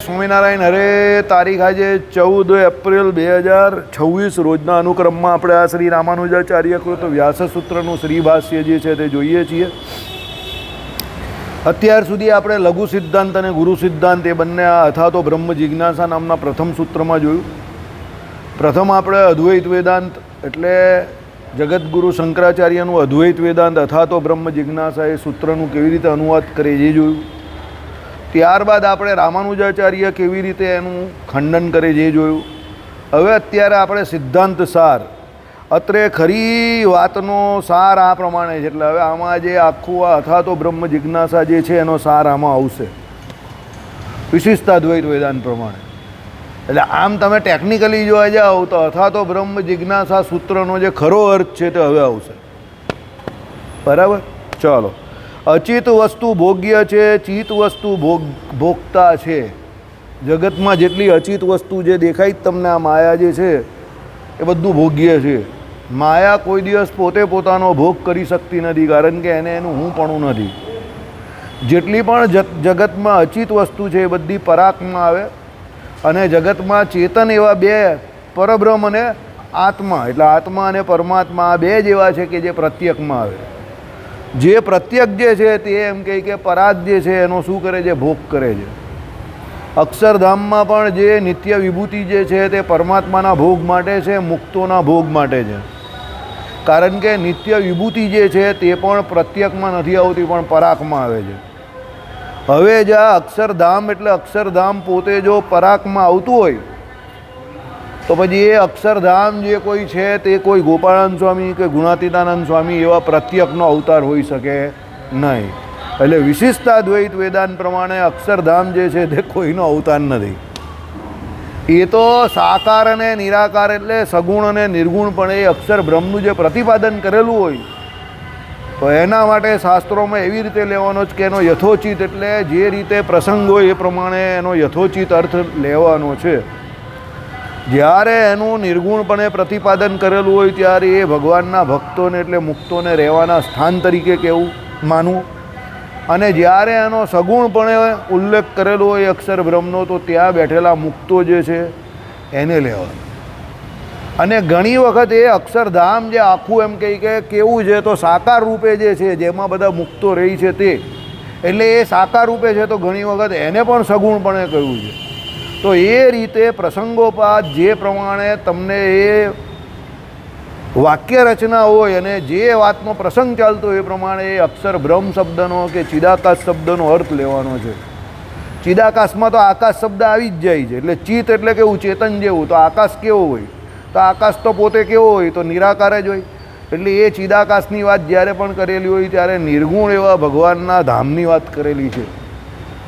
સ્વામિનારાયણ હરે. તારીખ આજે 14 એપ્રિલ 2026 રોજના અનુક્રમમાં આપણે આ શ્રી રામાનુજાચાર્ય કૃત વ્યાસસૂત્રનું શ્રીભાષ્ય જે છે તે જોઈએ છીએ. અત્યાર સુધી આપણે લઘુ સિદ્ધાંત અને ગુરુ સિદ્ધાંત એ બંને આ અથવા તો બ્રહ્મ જિજ્ઞાસા નામના પ્રથમ સૂત્રમાં જોયું. પ્રથમ આપણે અદ્વૈત વેદાંત એટલે જગતગુરુ શંકરાચાર્યનું અદ્વૈત વેદાંત અથવા તો બ્રહ્મ જિજ્ઞાસા એ સૂત્રનું કેવી રીતે અનુવાદ કરે એ જોયું. ત્યારબાદ આપણે રામાનુજાચાર્ય કેવી રીતે એનું ખંડન કરે જે જોયું. હવે અત્યારે આપણે સિદ્ધાંત સાર અત્રે ખરી વાતનો સાર આ પ્રમાણે છે. એટલે હવે આમાં જે આખું આ અથવા તો બ્રહ્મ જિજ્ઞાસા જે છે એનો સાર આમાં આવશે વિશિષ્ટાદ્વૈત વેદાંત પ્રમાણે. એટલે આમ તમે ટેકનિકલી જોવા જાઓ તો અથવા તો બ્રહ્મ જિજ્ઞાસા સૂત્રનો જે ખરો અર્થ છે તે હવે આવશે. બરાબર. ચાલો. અચિત વસ્તુ ભોગ્ય છે, ચિત વસ્તુ ભોગતા છે. જગતમાં જેટલી અચિત વસ્તુ જે દેખાય જ તમને આ માયા જે છે એ બધું ભોગ્ય છે. માયા કોઈ દિવસ પોતે પોતાનો ભોગ કરી શકતી નથી, કારણ કે એને એનું હું પણ નથી. જેટલી પણ જગતમાં અચિત વસ્તુ છે એ બધી પરાકમાં આવે અને જગતમાં ચેતન એવા બે પરબ્રહ્મ અને આત્મા એટલે આત્મા અને પરમાત્મા આ બે જ એવા છે કે જે પ્રત્યક્ષમાં આવે. જે પ્રત્યક્ષ જે છે તે એમ કહે કે પરાગ જે છે એનો શું કરે છે? ભોગ કરે છે. અક્ષરધામમાં પણ જે નિત્ય વિભૂતિ જે છે તે પરમાત્માના ભોગ માટે છે, મુક્તોના ભોગ માટે છે. કારણ કે નિત્ય વિભૂતિ જે છે તે પણ પ્રત્યક્ષમાં નથી આવતી પણ પરાગમાં આવે છે. હવે જ્યાં અક્ષરધામ એટલે અક્ષરધામ પોતે જો પરાગમાં આવતું હોય તો પછી એ અક્ષરધામ જે કોઈ છે તે કોઈ ગોપાળાનંદ સ્વામી કે ગુણાતીતાનંદ સ્વામી એવા પ્રત્યક્ષનો અવતાર હોઈ શકે નહીં. એટલે વિશિષ્ટાદ્વૈત વેદાંત પ્રમાણે અક્ષરધામ જે છે તે કોઈનો અવતાર નથી. એ તો સાકાર અને નિરાકાર એટલે સગુણ અને નિર્ગુણ પણ એ અક્ષર બ્રહ્મનું જે પ્રતિપાદન કરેલું હોય તો એના માટે શાસ્ત્રોમાં એવી રીતે લેવાનો જ કે એનો યથોચિત એટલે જે રીતે પ્રસંગ હોય એ પ્રમાણે એનો યથોચિત અર્થ લેવાનો છે. જ્યારે એનું નિર્ગુણપણે પ્રતિપાદન કરેલું હોય ત્યારે એ ભગવાનના ભક્તોને એટલે મુક્તોને રહેવાના સ્થાન તરીકે કેવું માનવું, અને જ્યારે એનો સગુણપણે ઉલ્લેખ કરેલો હોય અક્ષર બ્રહ્મનો તો ત્યાં બેઠેલા મુક્તો જે છે એને લેવાનું. અને ઘણી વખત એ અક્ષરધામ જે આખું એમ કહે કે કેવું છે તો સાકાર રૂપે જે છે જેમાં બધા મુક્તો રહી છે તે એટલે એ સાકાર રૂપે છે તો ઘણી વખત એને પણ સગુણપણે કહ્યું છે. તો એ રીતે પ્રસંગોપાત જે પ્રમાણે તમને એ વાક્ય રચના હોય અને જે વાતનો પ્રસંગ ચાલતો હોય એ પ્રમાણે એ અક્ષર બ્રહ્મ શબ્દનો કે ચિદાકાશ શબ્દનો અર્થ લેવાનો છે. ચિદાકાશમાં તો આકાશ શબ્દ આવી જ જાય છે. એટલે ચિત એટલે કેવું? ચેતન જેવું. તો આકાશ કેવો હોય? તો આકાશ તો પોતે કેવો હોય? તો નિરાકાર જ હોય. એટલે એ ચિદાકાશની વાત જ્યારે પણ કરેલી હોય ત્યારે નિર્ગુણ એવા ભગવાનના ધામની વાત કરેલી છે.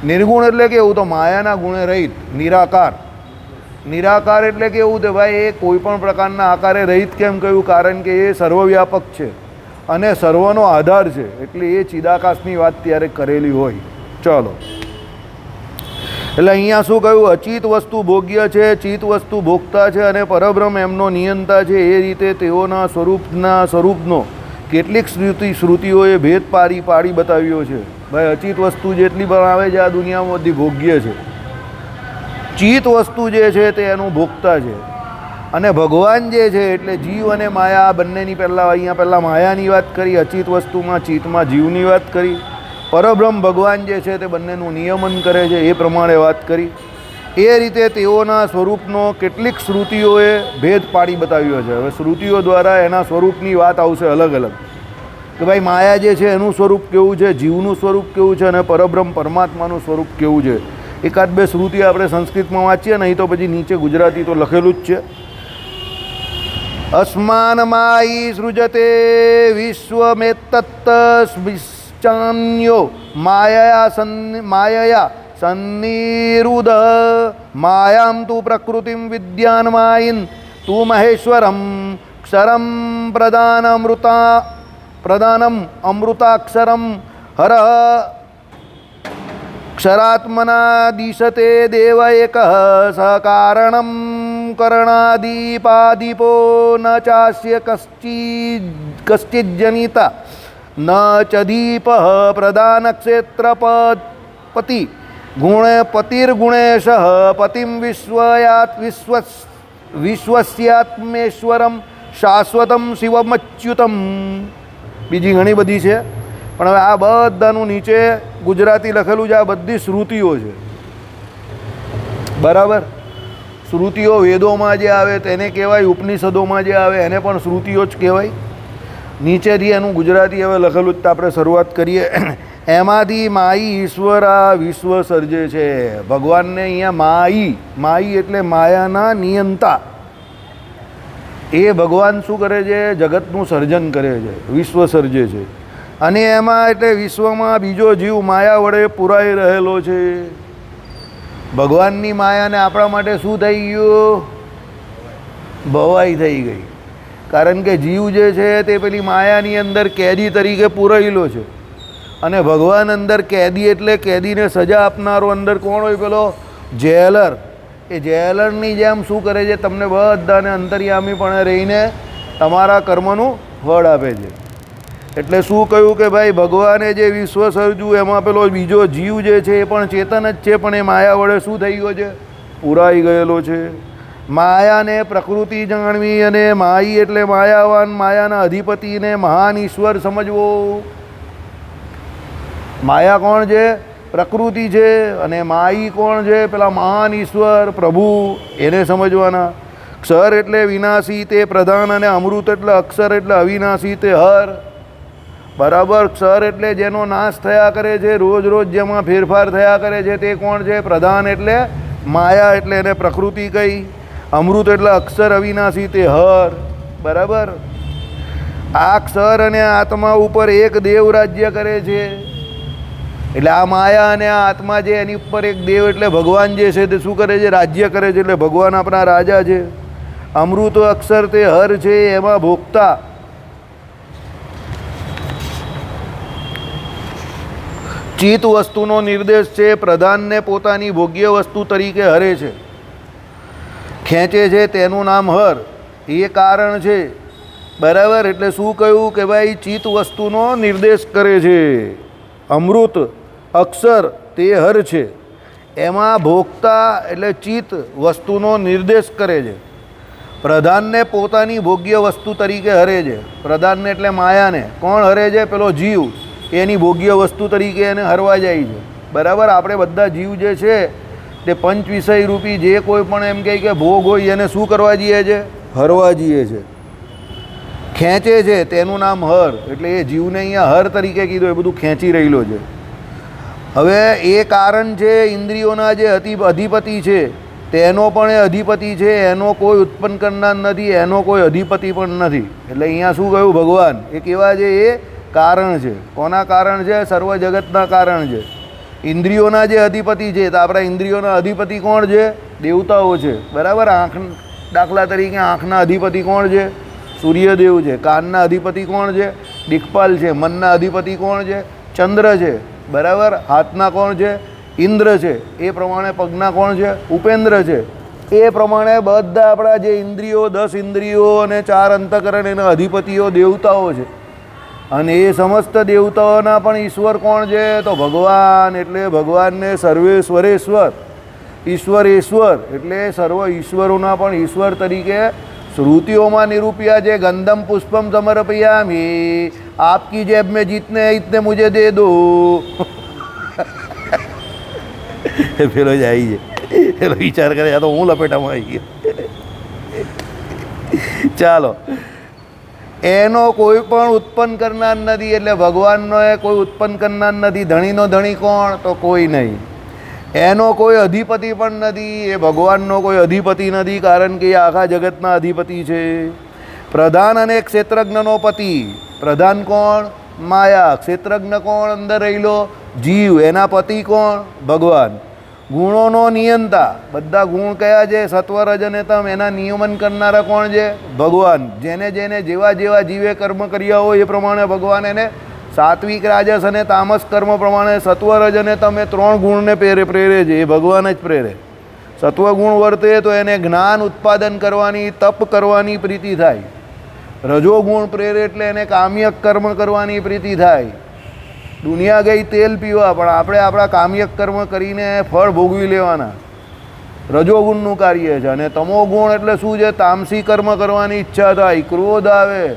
નિર્ગુણ એટલે કેવું? તો માયાના ગુણે રહિત નિરાકાર. નિરાકાર એટલે કેવું? તો ભાઈ એ કોઈ પણ પ્રકારના આકારે રહિત કેમ કહ્યું? કારણ કે એ સર્વવ્યાપક છે અને સર્વનો આધાર છે. એટલે એ ચિદાકાશની વાત ત્યારે કરેલી હોય. ચાલો. એટલે અહીંયા શું કહ્યું? અચિત વસ્તુ ભોગ્ય છે, ચિત વસ્તુ ભોગતા છે અને પરબ્રહ્મ એમનો નિયંતા છે. એ રીતે તેઓના સ્વરૂપનો કેટલીક શ્રુતિઓએ ભેદ પાડી બતાવ્યો છે. ભાઈ અચિત વસ્તુ જેટલી પણ આવે છે આ દુનિયામાં બધી ભોગ્ય છે. ચિત વસ્તુ જે છે તે એનું ભોગતા છે. અને ભગવાન જે છે એટલે જીવ અને માયા આ બંનેની પહેલાં માયાની વાત કરી, અચિત વસ્તુમાં ચિતમાં જીવની વાત કરી. પરબ્રહ્મ ભગવાન જે છે તે બંનેનું નિયમન કરે છે એ પ્રમાણે વાત કરી. એ રીતે તેઓના સ્વરૂપનો કેટલીક શ્રુતિઓએ ભેદ પાડી બતાવ્યો છે. હવે શ્રુતિઓ દ્વારા એના સ્વરૂપની વાત આવશે અલગ અલગ કે ભાઈ માયા જે છે એનું સ્વરૂપ કેવું છે, જીવનું સ્વરૂપ કેવું છે અને પરબ્રહ્મ પરમાત્માનું સ્વરૂપ કેવું છે. એકાદ બે શ્રુતિ આપણે સંસ્કૃતમાં વાંચીએ નહીં તો પછી નીચે ગુજરાતી તો લખેલું જ છે. અસ્માનમાયી સૃજતે વિશ્વમેતત્તશ્ચાન્યો માયયા સન્નિરુદ માયામ તુ પ્રકૃતિમ વિદ્યાન્માયિન તુ મહેશ્વરમ ક્ષરમ પ્રદાનમ અમૃતાક્ષરમ હર ક્ષરાત્મના દિશતે દેવ એક સકારણમ કરણાદીપાદીપો ન ચાસ્ય કશ્ચિજ્જનિતા ન ચ દીપ પ્રદાન ક્ષેત્રપતિ ગુણે પતિર્ગુણેશ પતિમ વિશ્વસ્યાત્મેશ્વરમ શાશ્વતમ શિવમચ્યુતમ. બીજી ઘણી બધી છે, પણ હવે આ બધાનું નીચે ગુજરાતી લખેલું છે. આ બધી શ્રુતિઓ છે, બરાબર. શ્રુતિઓ વેદોમાં જે આવે તેને કહેવાય, ઉપનિષદોમાં જે આવે એને પણ શ્રુતિઓ જ કહેવાય. નીચેથી એનું ગુજરાતી હવે લખેલું જ આપણે શરૂઆત કરીએ. એમાંથી માઈ ઈશ્વર આ વિશ્વ સર્જે છે. ભગવાનને અહીંયા માઈ એટલે માયાના નિયંતા. એ ભગવાન શું કરે છે? જગતનું સર્જન કરે છે, વિશ્વ સર્જે છે. અને એમાં એટલે વિશ્વમાં બીજો જીવ માયા વડે પુરાઈ રહેલો છે. ભગવાનની માયાને આપણા માટે શું થઈ ગયું? ભવાઈ થઈ ગઈ. કારણ કે જીવ જે છે તે પેલી માયાની અંદર કેદી તરીકે પુરાયેલો છે, અને ભગવાન અંદર કેદી એટલે કેદીને સજા આપનારો અંદર કોણ હોય? પેલો જેલર. એ જેલરની જેમ શું કરે છે? તમને બધાને અંતર્યામીપણે રહીને તમારા કર્મનું ફળ આપે છે. એટલે શું કહ્યું કે ભાઈ ભગવાને જે વિશ્વ સર્જ્યું એમાં પેલો બીજો જીવ જે છે એ પણ ચેતન જ છે, પણ એ માયા વડે શું થઈ ગયો છે? પુરાઈ ગયેલો છે. માયાને પ્રકૃતિ જાણવી, અને માઈ એટલે માયાવાન, માયાના અધિપતિને મહાન ઈશ્વર સમજવો. માયા કોણ છે? પ્રકૃતિ છે. અને માઈ કોણ છે? પેલા મહાન ઈશ્વર પ્રભુ, એને સમજવાના. ક્ષર એટલે વિનાશી, તે પ્રધાન, અને અમૃત એટલે અક્ષર એટલે અવિનાશી, તે હર. બરાબર. ક્ષર એટલે જેનો નાશ થયા કરે છે, રોજ રોજ જેમાં ફેરફાર થયા કરે છે, તે કોણ છે? પ્રધાન એટલે માયા, એટલે એને પ્રકૃતિ કહી. અમૃત એટલે અક્ષર અવિનાશી, તે હર. બરાબર. આ ક્ષર અને આત્મા ઉપર એક દેવ રાજ્ય કરે છે. એટલે આ માયા અને આ આત્મા છે એની ઉપર એક દેવ એટલે ભગવાન જે છે તે શું કરે છે? રાજ્ય કરે છે. એટલે ભગવાન આપણા રાજા છે. અમૃત અક્ષર તે હર છે, એમાં ભોગતા. ચિત્ત વસ્તુનો નિર્દેશ છે. પ્રધાનને પોતાની ભોગ્ય વસ્તુ તરીકે હરે છે, ખેંચે છે, તેનું નામ હર. એ કારણ છે. બરાબર. એટલે શું કહ્યું કે ભાઈ ચિત્ત વસ્તુનો નિર્દેશ કરે છે. અમૃત અક્ષર તે હર છે, એમાં ભોગતા એટલે ચિત્ત વસ્તુનો નિર્દેશ કરે છે. પ્રધાનને પોતાની ભોગ્ય વસ્તુ તરીકે હરે છે. પ્રધાનને એટલે માયાને કોણ હરે છે? પેલો જીવ. એની ભોગ્ય વસ્તુ તરીકે એને હરવા જાય છે. બરાબર. આપણે બધા જીવ જે છે તે પંચ વિષય રૂપી જે કોઈ પણ એમ કહે કે ભોગ હોય એને શું કરવા જઈએ છે? હરવા જઈએ છે. ખેંચે છે, તેનું નામ હર. એટલે એ જીવને અહીંયા હર તરીકે કીધું, એ બધું ખેંચી રહેલો છે. હવે એ કારણ છે ઇન્દ્રિયોના જે અધિપતિ છે તેનો પણ એ અધિપતિ છે. એનો કોઈ ઉત્પન્ન કરનાર નથી, એનો કોઈ અધિપતિ પણ નથી. એટલે અહીંયા શું કહ્યું? ભગવાન એ કેવા છે? એ કારણ છે. કોના કારણ છે? સર્વ જગતના કારણ છે. ઇન્દ્રિયોના જે અધિપતિ છે, તો આપણા ઇન્દ્રિયોના અધિપતિ કોણ છે? દેવતાઓ છે. બરાબર. આંખ દાખલા તરીકે આંખના અધિપતિ કોણ છે? સૂર્યદેવ છે. કાનના અધિપતિ કોણ છે? દિક્પાલ છે. મનના અધિપતિ કોણ છે? ચંદ્ર છે. બરાબર. હાથના કોણ છે? ઇન્દ્ર છે. એ પ્રમાણે પગના કોણ છે? ઉપેન્દ્ર છે. એ પ્રમાણે બધા આપણા જે ઇન્દ્રિયો 10 ઇન્દ્રિયો અને 4 અંતઃકરણ એના અધિપતિઓ દેવતાઓ છે. અને એ સમસ્ત દેવતાઓના પણ ઈશ્વર કોણ છે? તો ભગવાન. એટલે ભગવાનને સર્વેશ્વરેશ્વર, ઈશ્વરેશ્વર એટલે સર્વ ઈશ્વરોના પણ ઈશ્વર તરીકે શ્રુતિઓમાં નિરૂપ્યા છે. ગંધમ પુષ્પમ સમર્પયામી, આપકી જેબ મેં જીતને ઇતને મુझे દે દો. પેલો જ આવી છે, પેલો વિચાર કરે તો હું લપેટામાં આવી ગયો. ચાલો. એનો કોઈ પણ ઉત્પન્ન કરનાર નથી. એટલે ભગવાનનો એ કોઈ ઉત્પન્ન કરનાર નથી. ધણીનો ધણી કોણ? તો કોઈ નહીં. એનો કોઈ અધિપતિ પણ નથી. એ ભગવાનનો કોઈ અધિપતિ નથી, કારણ કે એ આખા જગતના અધિપતિ છે. પ્રધાન અને ક્ષેત્રજ્ઞનો પતિ. પ્રધાન કોણ? માયા. ક્ષેત્રજ્ઞ કોણ? અંદર રહેલો જીવ. એના પતિ કોણ? ભગવાન. ગુણોનો નિયંતા. બધા ગુણ કયા છે? સત્વ રજ અને તમ. એના નિયમન કરનારા કોણ છે? ભગવાન. જેને જેને જેવા જેવા જીવે કર્મ કર્યા હોય એ પ્રમાણે ભગવાન એને સાત્વિક, રાજસ અને તામસ કર્મ પ્રમાણે સત્વ રજ અને તમે 3 ગુણને પ્રેરે છે. એ ભગવાન જ પ્રેરે. સત્વગુણ વર્તે તો એને જ્ઞાન ઉત્પાદન કરવાની, તપ કરવાની પ્રીતિ થાય. રજોગુણ પ્રેરે એટલે એને કામ્યક કર્મ કરવાની પ્રીતિ થાય. દુનિયા ગઈ તેલ પીવા, પણ આપણે આપણા કામ્યક કર્મ કરીને ફળ ભોગવી લેવાના. રજોગુણનું કાર્ય છે. અને તમો ગુણ એટલે શું છે? તામસી કર્મ કરવાની ઈચ્છા થાય, ક્રોધ આવે,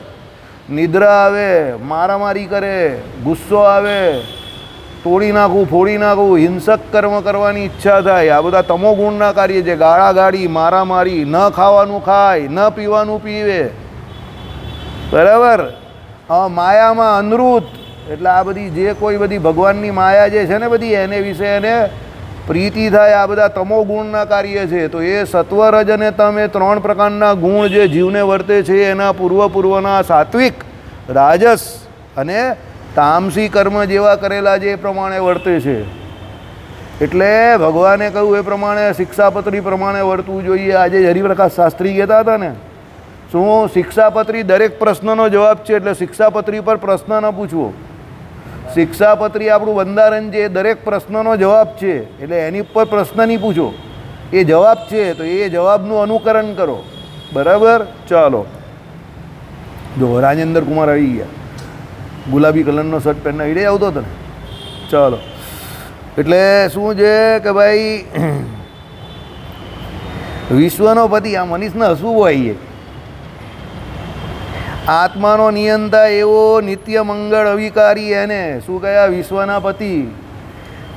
નિદ્રા આવે, મારામારી કરે, ગુસ્સો આવે, તોડી નાખવું, ફોડી નાખવું, હિંસક કર્મ કરવાની ઈચ્છા થાય. આ બધા તમો ગુણના કાર્ય છે. ગાળાગાળી, મારામારી, ન ખાવાનું ખાય, ન પીવાનું પીવે, બરાબર. માયામાં અનૃત એટલે આ બધી જે કોઈ બધી ભગવાનની માયા જે છે ને બધી, એને વિશે એને પ્રીતિ થાય. આ બધા તમો ગુણના કાર્ય છે. તો એ સત્વ, રજ અને તમ એ 3 પ્રકારના ગુણ જે જીવને વર્તે છે એના પૂર્વના સાત્વિક, રાજસ અને તામસી કર્મ જેવા કરેલા જે પ્રમાણે વર્તે છે. એટલે ભગવાને કહ્યું એ પ્રમાણે શિક્ષાપત્રી પ્રમાણે વર્તવું જોઈએ. આજે હરિપ્રકાશ શાસ્ત્રી કહેતા હતા ને, શું શિક્ષાપત્રી દરેક પ્રશ્નનો જવાબ છે, એટલે શિક્ષાપત્રી પર પ્રશ્ન ન પૂછવો. શિક્ષાપત્રી આપણું બંધારણ છે, દરેક પ્રશ્નનો જવાબ છે, એટલે એની ઉપર પ્રશ્ન નહીં પૂછો. એ જવાબ છે તો એ જવાબનું અનુકરણ કરો, બરાબર. ચાલો, જો રાજેન્દ્ર કુમાર આવી ગયા, ગુલાબી કલરનો શર્ટ પહેરને ઈડે આવતો હતો ને. ચાલો, એટલે શું છે કે ભાઈ વિશ્વનો પતિ, આ મનીષને હસવું હોય, આત્માનો નિયંતા એવો નિત્ય મંગળ અવિકારી, એને શું કહ્યા? વિશ્વના પતિ.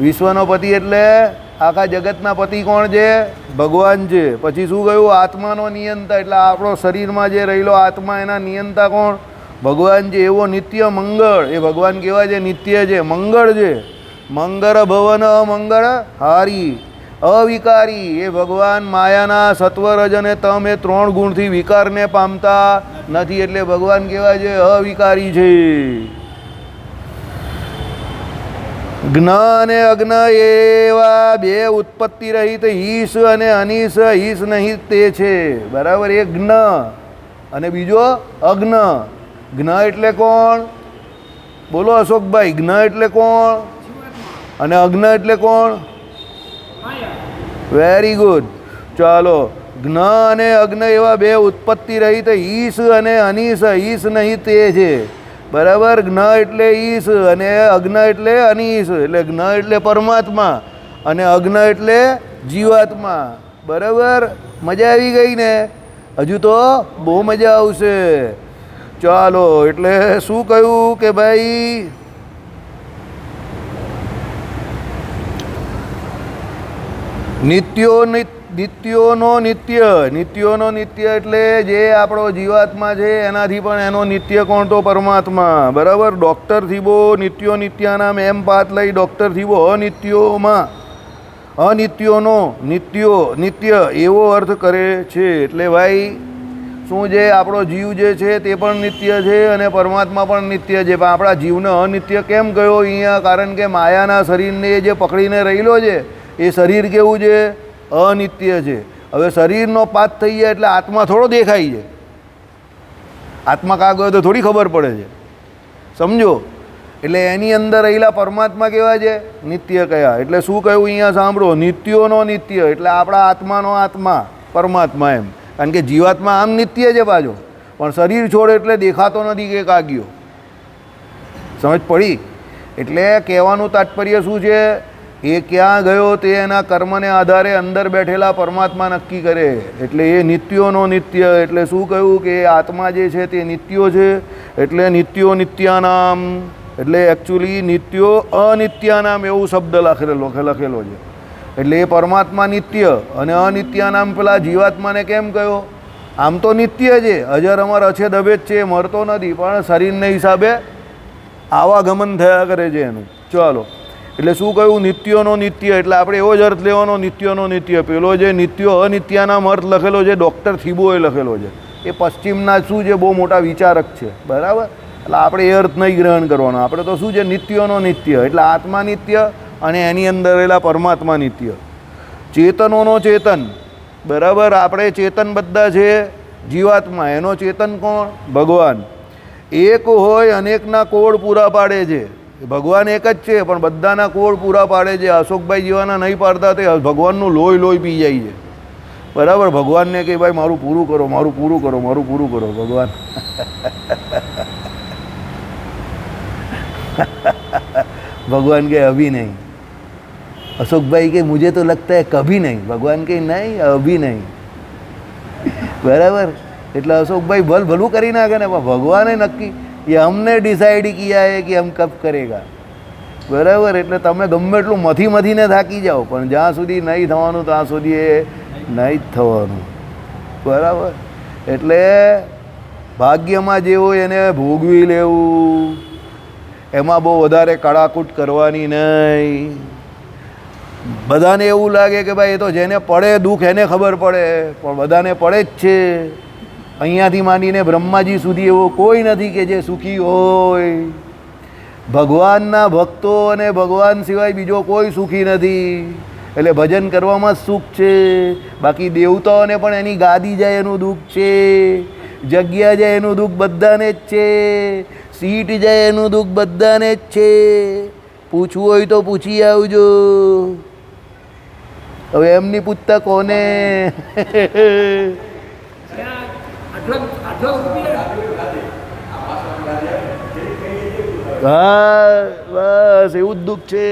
વિશ્વનો પતિ એટલે આખા જગતના પતિ કોણ છે? ભગવાન છે. પછી શું કહ્યું? આત્માનો નિયંતા એટલે આપણો શરીરમાં જે રહેલો આત્મા, એના નિયંતા કોણ? ભગવાન છે. એવો નિત્ય મંગળ, એ ભગવાન કેવા છે? નિત્ય છે, મંગળ છે. મંગળ ભવન અમંગળ હારી, અવિકારી. એ ભગવાન માયાના સત્વ, રજ અને તમ એ 3 ગુણથી વિકારને પામતા નથી. એટલે ભગવાન કેવા છે? અવિકારી છે. જ્ઞ અને અજ્ઞ એવા 2 ઉત્પત્તિ રહિત ઈશ અને અનીશ, ઈશ નહીં તે છે, બરાબર. એક જ્ઞ અને બીજો અજ્ઞ. જ્ઞ એટલે કોણ? બોલો અશોકભાઈ, જ્ઞ એટલે કોણ અને અજ્ઞ એટલે કોણ? Very good. ચાલો, જ્ઞ અને અજ્ઞ એવા 2 ઉત્પત્તિ રહિત ઈશ અને અનીશ, ઈશ નહીં તે છે, બરાબર. જ્ઞ એટલે ઈશ અને અજ્ઞ એટલે અનીશ. એટલે જ્ઞ એટલે પરમાત્મા અને અજ્ઞ એટલે જીવાત્મા, બરાબર. મજા આવી ગઈ ને? હજુ તો બહુ મજા આવશે. ચાલો, એટલે શું કહ્યું કે ભાઈ નિત્યોનો નિત્ય. નિત્યોનો નિત્ય એટલે જે આપણો જીવાત્મા છે એનાથી પણ એનો નિત્ય કોણ? તો પરમાત્મા, બરાબર. ડૉક્ટર થીબો નિત્યો નિત્યાનામ, એમ પાત લઈ ડૉક્ટર થીબો અનિત્યોમાં. અનિત્યોનો નિત્યો, નિત્ય એવો અર્થ કરે છે. એટલે ભાઈ શું છે? આપણો જીવ જે છે તે પણ નિત્ય છે અને પરમાત્મા પણ નિત્ય છે. પણ આપણા જીવને અનિત્ય કેમ કહ્યો અહીંયા? કારણ કે માયાના શરીરને જે પકડીને રહેલો છે એ શરીર કેવું છે? અનિત્ય છે. હવે શરીરનો પાત થઈ જાય એટલે આત્મા થોડો દેખાય છે. આત્મા કાં ગયો તો થોડી ખબર પડે છે, સમજો. એટલે એની અંદર રહેલા પરમાત્મા કેવા છે? નિત્ય કયા. એટલે શું કહ્યું અહીંયા સાંભળો? નિત્યોનો નિત્ય એટલે આપણા આત્માનો આત્મા, પરમાત્મા એમ. કારણ કે જીવાત્મા આમ નિત્ય છે પાછો, પણ શરીર છોડે એટલે દેખાતો નથી કે કાગ્યો. સમજ પડી? એટલે કહેવાનું તાત્પર્ય શું છે? એ ક્યાં ગયો તે એના કર્મને આધારે અંદર બેઠેલા પરમાત્મા નક્કી કરે. એટલે એ નિત્યોનો નિત્ય. એટલે શું કહ્યું કે આત્મા જે છે તે નિત્યો છે. એટલે નિત્યો નિત્યાનામ એટલે એકચ્યુઅલી નિત્યો અનિત્યાનામ એવું શબ્દ લખેલો છે. એટલે એ પરમાત્મા નિત્ય અને અનિત્યાનામ પેલા જીવાત્માને કેમ કહ્યો? આમ તો નિત્ય છે, અજર અમર અછે દબે જ છે, મરતો નથી, પણ શરીરને હિસાબે આવાગમન થયા કરે છે એનું. ચાલો, એટલે શું કહ્યું? નિત્યોનો નિત્ય. એટલે આપણે એવો જ અર્થ લેવાનો, નિત્યોનો નિત્ય. પેલો જે નિત્યો અનિત્યાનામ અર્થ લખેલો છે ડૉક્ટર થીબોએ લખેલો છે, એ પશ્ચિમના શું છે? બહુ મોટા વિચારક છે, બરાબર. એટલે આપણે એ અર્થ નહીં ગ્રહણ કરવાનો. આપણે તો શું છે? નિત્યોનો નિત્ય એટલે આત્મા નિત્ય અને એની અંદર રહેલા પરમાત્મા નિત્ય. ચેતનોનો ચેતન, બરાબર. આપણે ચેતન બધા છે જીવાત્મા, એનો ચેતન કોણ? ભગવાન. એક હોય અનેકના કોડ પૂરા પાડે છે. ભગવાન એક જ છે પણ બધાના કોડ પૂરા પાડે છે. અશોકભાઈ જેવાના નહીં પાડતા, તે ભગવાનનું લોહી લોહી પી જાય છે, બરાબર. ભગવાનને કે ભાઈ મારું પૂરું કરો, મારું પૂરું કરો, મારું પૂરું કરો. ભગવાન भगवान के अभी नहीं। अशोक भाई के मुझे तो लगता है कभी नहीं, भगवान के नहीं अभी नहीं। बराबर, એટલે અશોકભાઈ ભલું કરી નાખે ને, ભગવાને નક્કી, એ અમને ડિસાઈડ કિયા है कि हम कब करेगा। બરાબર, એટલે તમે ગમે એટલું મથીને થાકી જાઓ, પણ જ્યાં સુધી નહીં થવાનું ત્યાં સુધી એ નહીં જ થવાનું। બરાબર, એટલે ભાગ્યમાં જે હોય એને ભોગવી લેવું, એમાં બહુ વધારે કડાકૂટ કરવાની નહીં। બધાને એવું લાગે કે ભાઈ એ તો જેને પડે દુઃખ એને ખબર પડે, પણ બધાને પડે જ છે। અહીંયાથી માંડીને બ્રહ્માજી સુધી એવો કોઈ નથી કે જે સુખી હોય। ભગવાનના ભક્તો અને ભગવાન સિવાય બીજો કોઈ સુખી નથી। એટલે ભજન કરવામાં જ સુખ છે, બાકી દેવતાઓને પણ એની ગાદી જાય એનું દુઃખ છે, જગ્યા જાય એનું દુઃખ બધાને જ છે, સીટ જાય એનું દુઃખ બધાને જ છે। પૂછવું હોય તો પૂછી આવજો। હવે એમની પૂછતા કોને? હા બસ એવું જ દુઃખ છે।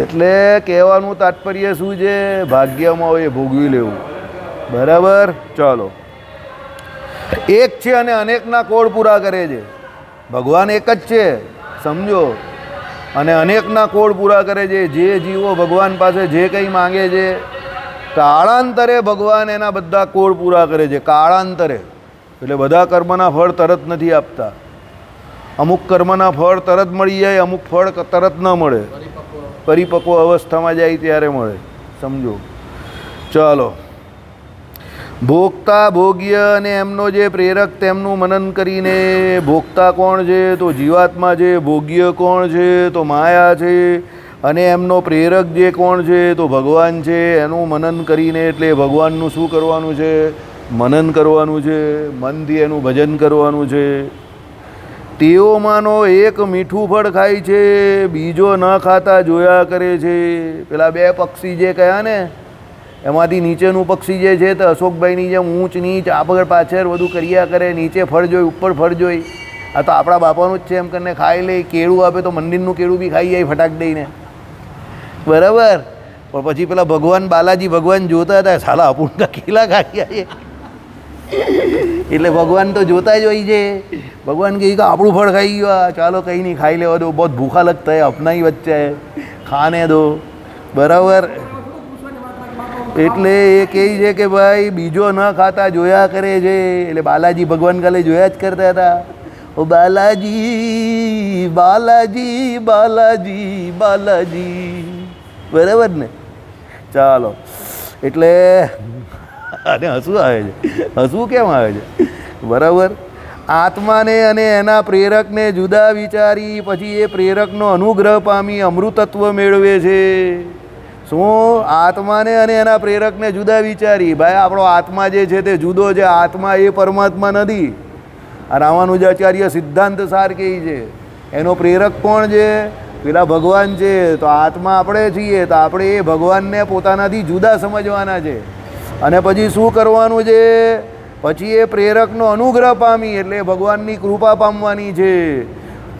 એટલે કહેવાનું તાત્પર્ય શું છે? ભાગ્યમાં હોય એ ભોગવી લેવું। બરાબર, ચાલો। એક છે અને અનેકના કોડ પૂરા કરે છે। ભગવાન એક જ છે સમજો, અને અનેકના કોડ પૂરા કરે છે। જે જીવો ભગવાન પાસે જે કંઈ માંગે છે, કાળાંતરે ભગવાન એના બધા કોડ પૂરા કરે છે। કાળાંતરે એટલે બધા કર્મના ફળ તરત નથી આપતા। અમુક કર્મના ફળ તરત મળી જાય, અમુક ફળ તરત ન મળે, પરિપક્વ અવસ્થામાં જાય ત્યારે મળે, સમજો। ચાલો, ભોગતા ભોગ્ય અને એમનો જે પ્રેરક તેમનું મનન કરીને, ભોગતા કોણ છે તો જીવાત્મા છે, ભોગ્ય કોણ છે તો માયા છે, અને એમનો પ્રેરક જે કોણ છે તો ભગવાન છે, એનું મનન કરીને, એટલે ભગવાનનું શું કરવાનું છે? મનન કરવાનું છે, મનથી એનું ભજન કરવાનું છે। તેઓમાંનો એક મીઠું ફળ ખાય છે, બીજો ન ખાતા જોયા કરે છે। પેલા બે પક્ષી જે કહ્યા ને, એમાંથી નીચેનું પક્ષી જે છે તો અશોકભાઈની જેમ ઊંચ નીચ આગળ પાછળ બધું કર્યા કરે, નીચે ફળ જોઈ ઉપર ફળ જોઈ। આ તો આપણા બાપાનું જ છે એમ કરીને ખાઈ લે। કેળું આપે તો મંદિરનું કેળું બી ખાઈ જાય ફટાક દઈને। બરાબર, પણ પછી પેલા ભગવાન બાલાજી ભગવાન જોતા હતા, સાલા અપૂર્ણ કેલા ખાઈ જાય, એટલે ભગવાન તો જોતા જ હોય છે। ભગવાન કહે કે આપણું ફળ ખાઈ ગયો, ચાલો કંઈ નહીં ખાઈ લેવા દો, બહુ ભૂખા લગતા है, अपना ही बच्चा है, खाने दो। બરાબર, એટલે એ કહે છે કે ભાઈ બીજો ન ખાતા જોયા કરે છે। એટલે બાલાજી ભગવાન કાલે જોયા જ કરતા હતા, ઓ બાલાજી બાલાજી બાલાજી બાલાજી। બરાબર ને? ચાલો, એટલે અને હસવું આવે છે। હસવું કેમ આવે છે? બરાબર, આત્માને અને એના પ્રેરકને જુદા વિચારી પછી એ પ્રેરકનો અનુગ્રહ પામી અમૃતત્વ મેળવે છે। શું? આત્માને અને એના પ્રેરકને જુદા વિચારી। ભાઈ આપણો આત્મા જે છે તે જુદો છે, આત્મા એ પરમાત્મા નથી। આ રામાનુજાચાર્ય સિદ્ધાંત સાર કહે છે, એનો પ્રેરક કોણ છે? પેલા ભગવાન છે। તો આત્મા આપણે છીએ, તો આપણે એ ભગવાનને પોતાનાથી જુદા સમજવાના છે। અને પછી શું કરવાનું છે? પછી એ પ્રેરકનો અનુગ્રહ પામી, એટલે ભગવાનની કૃપા પામવાની છે।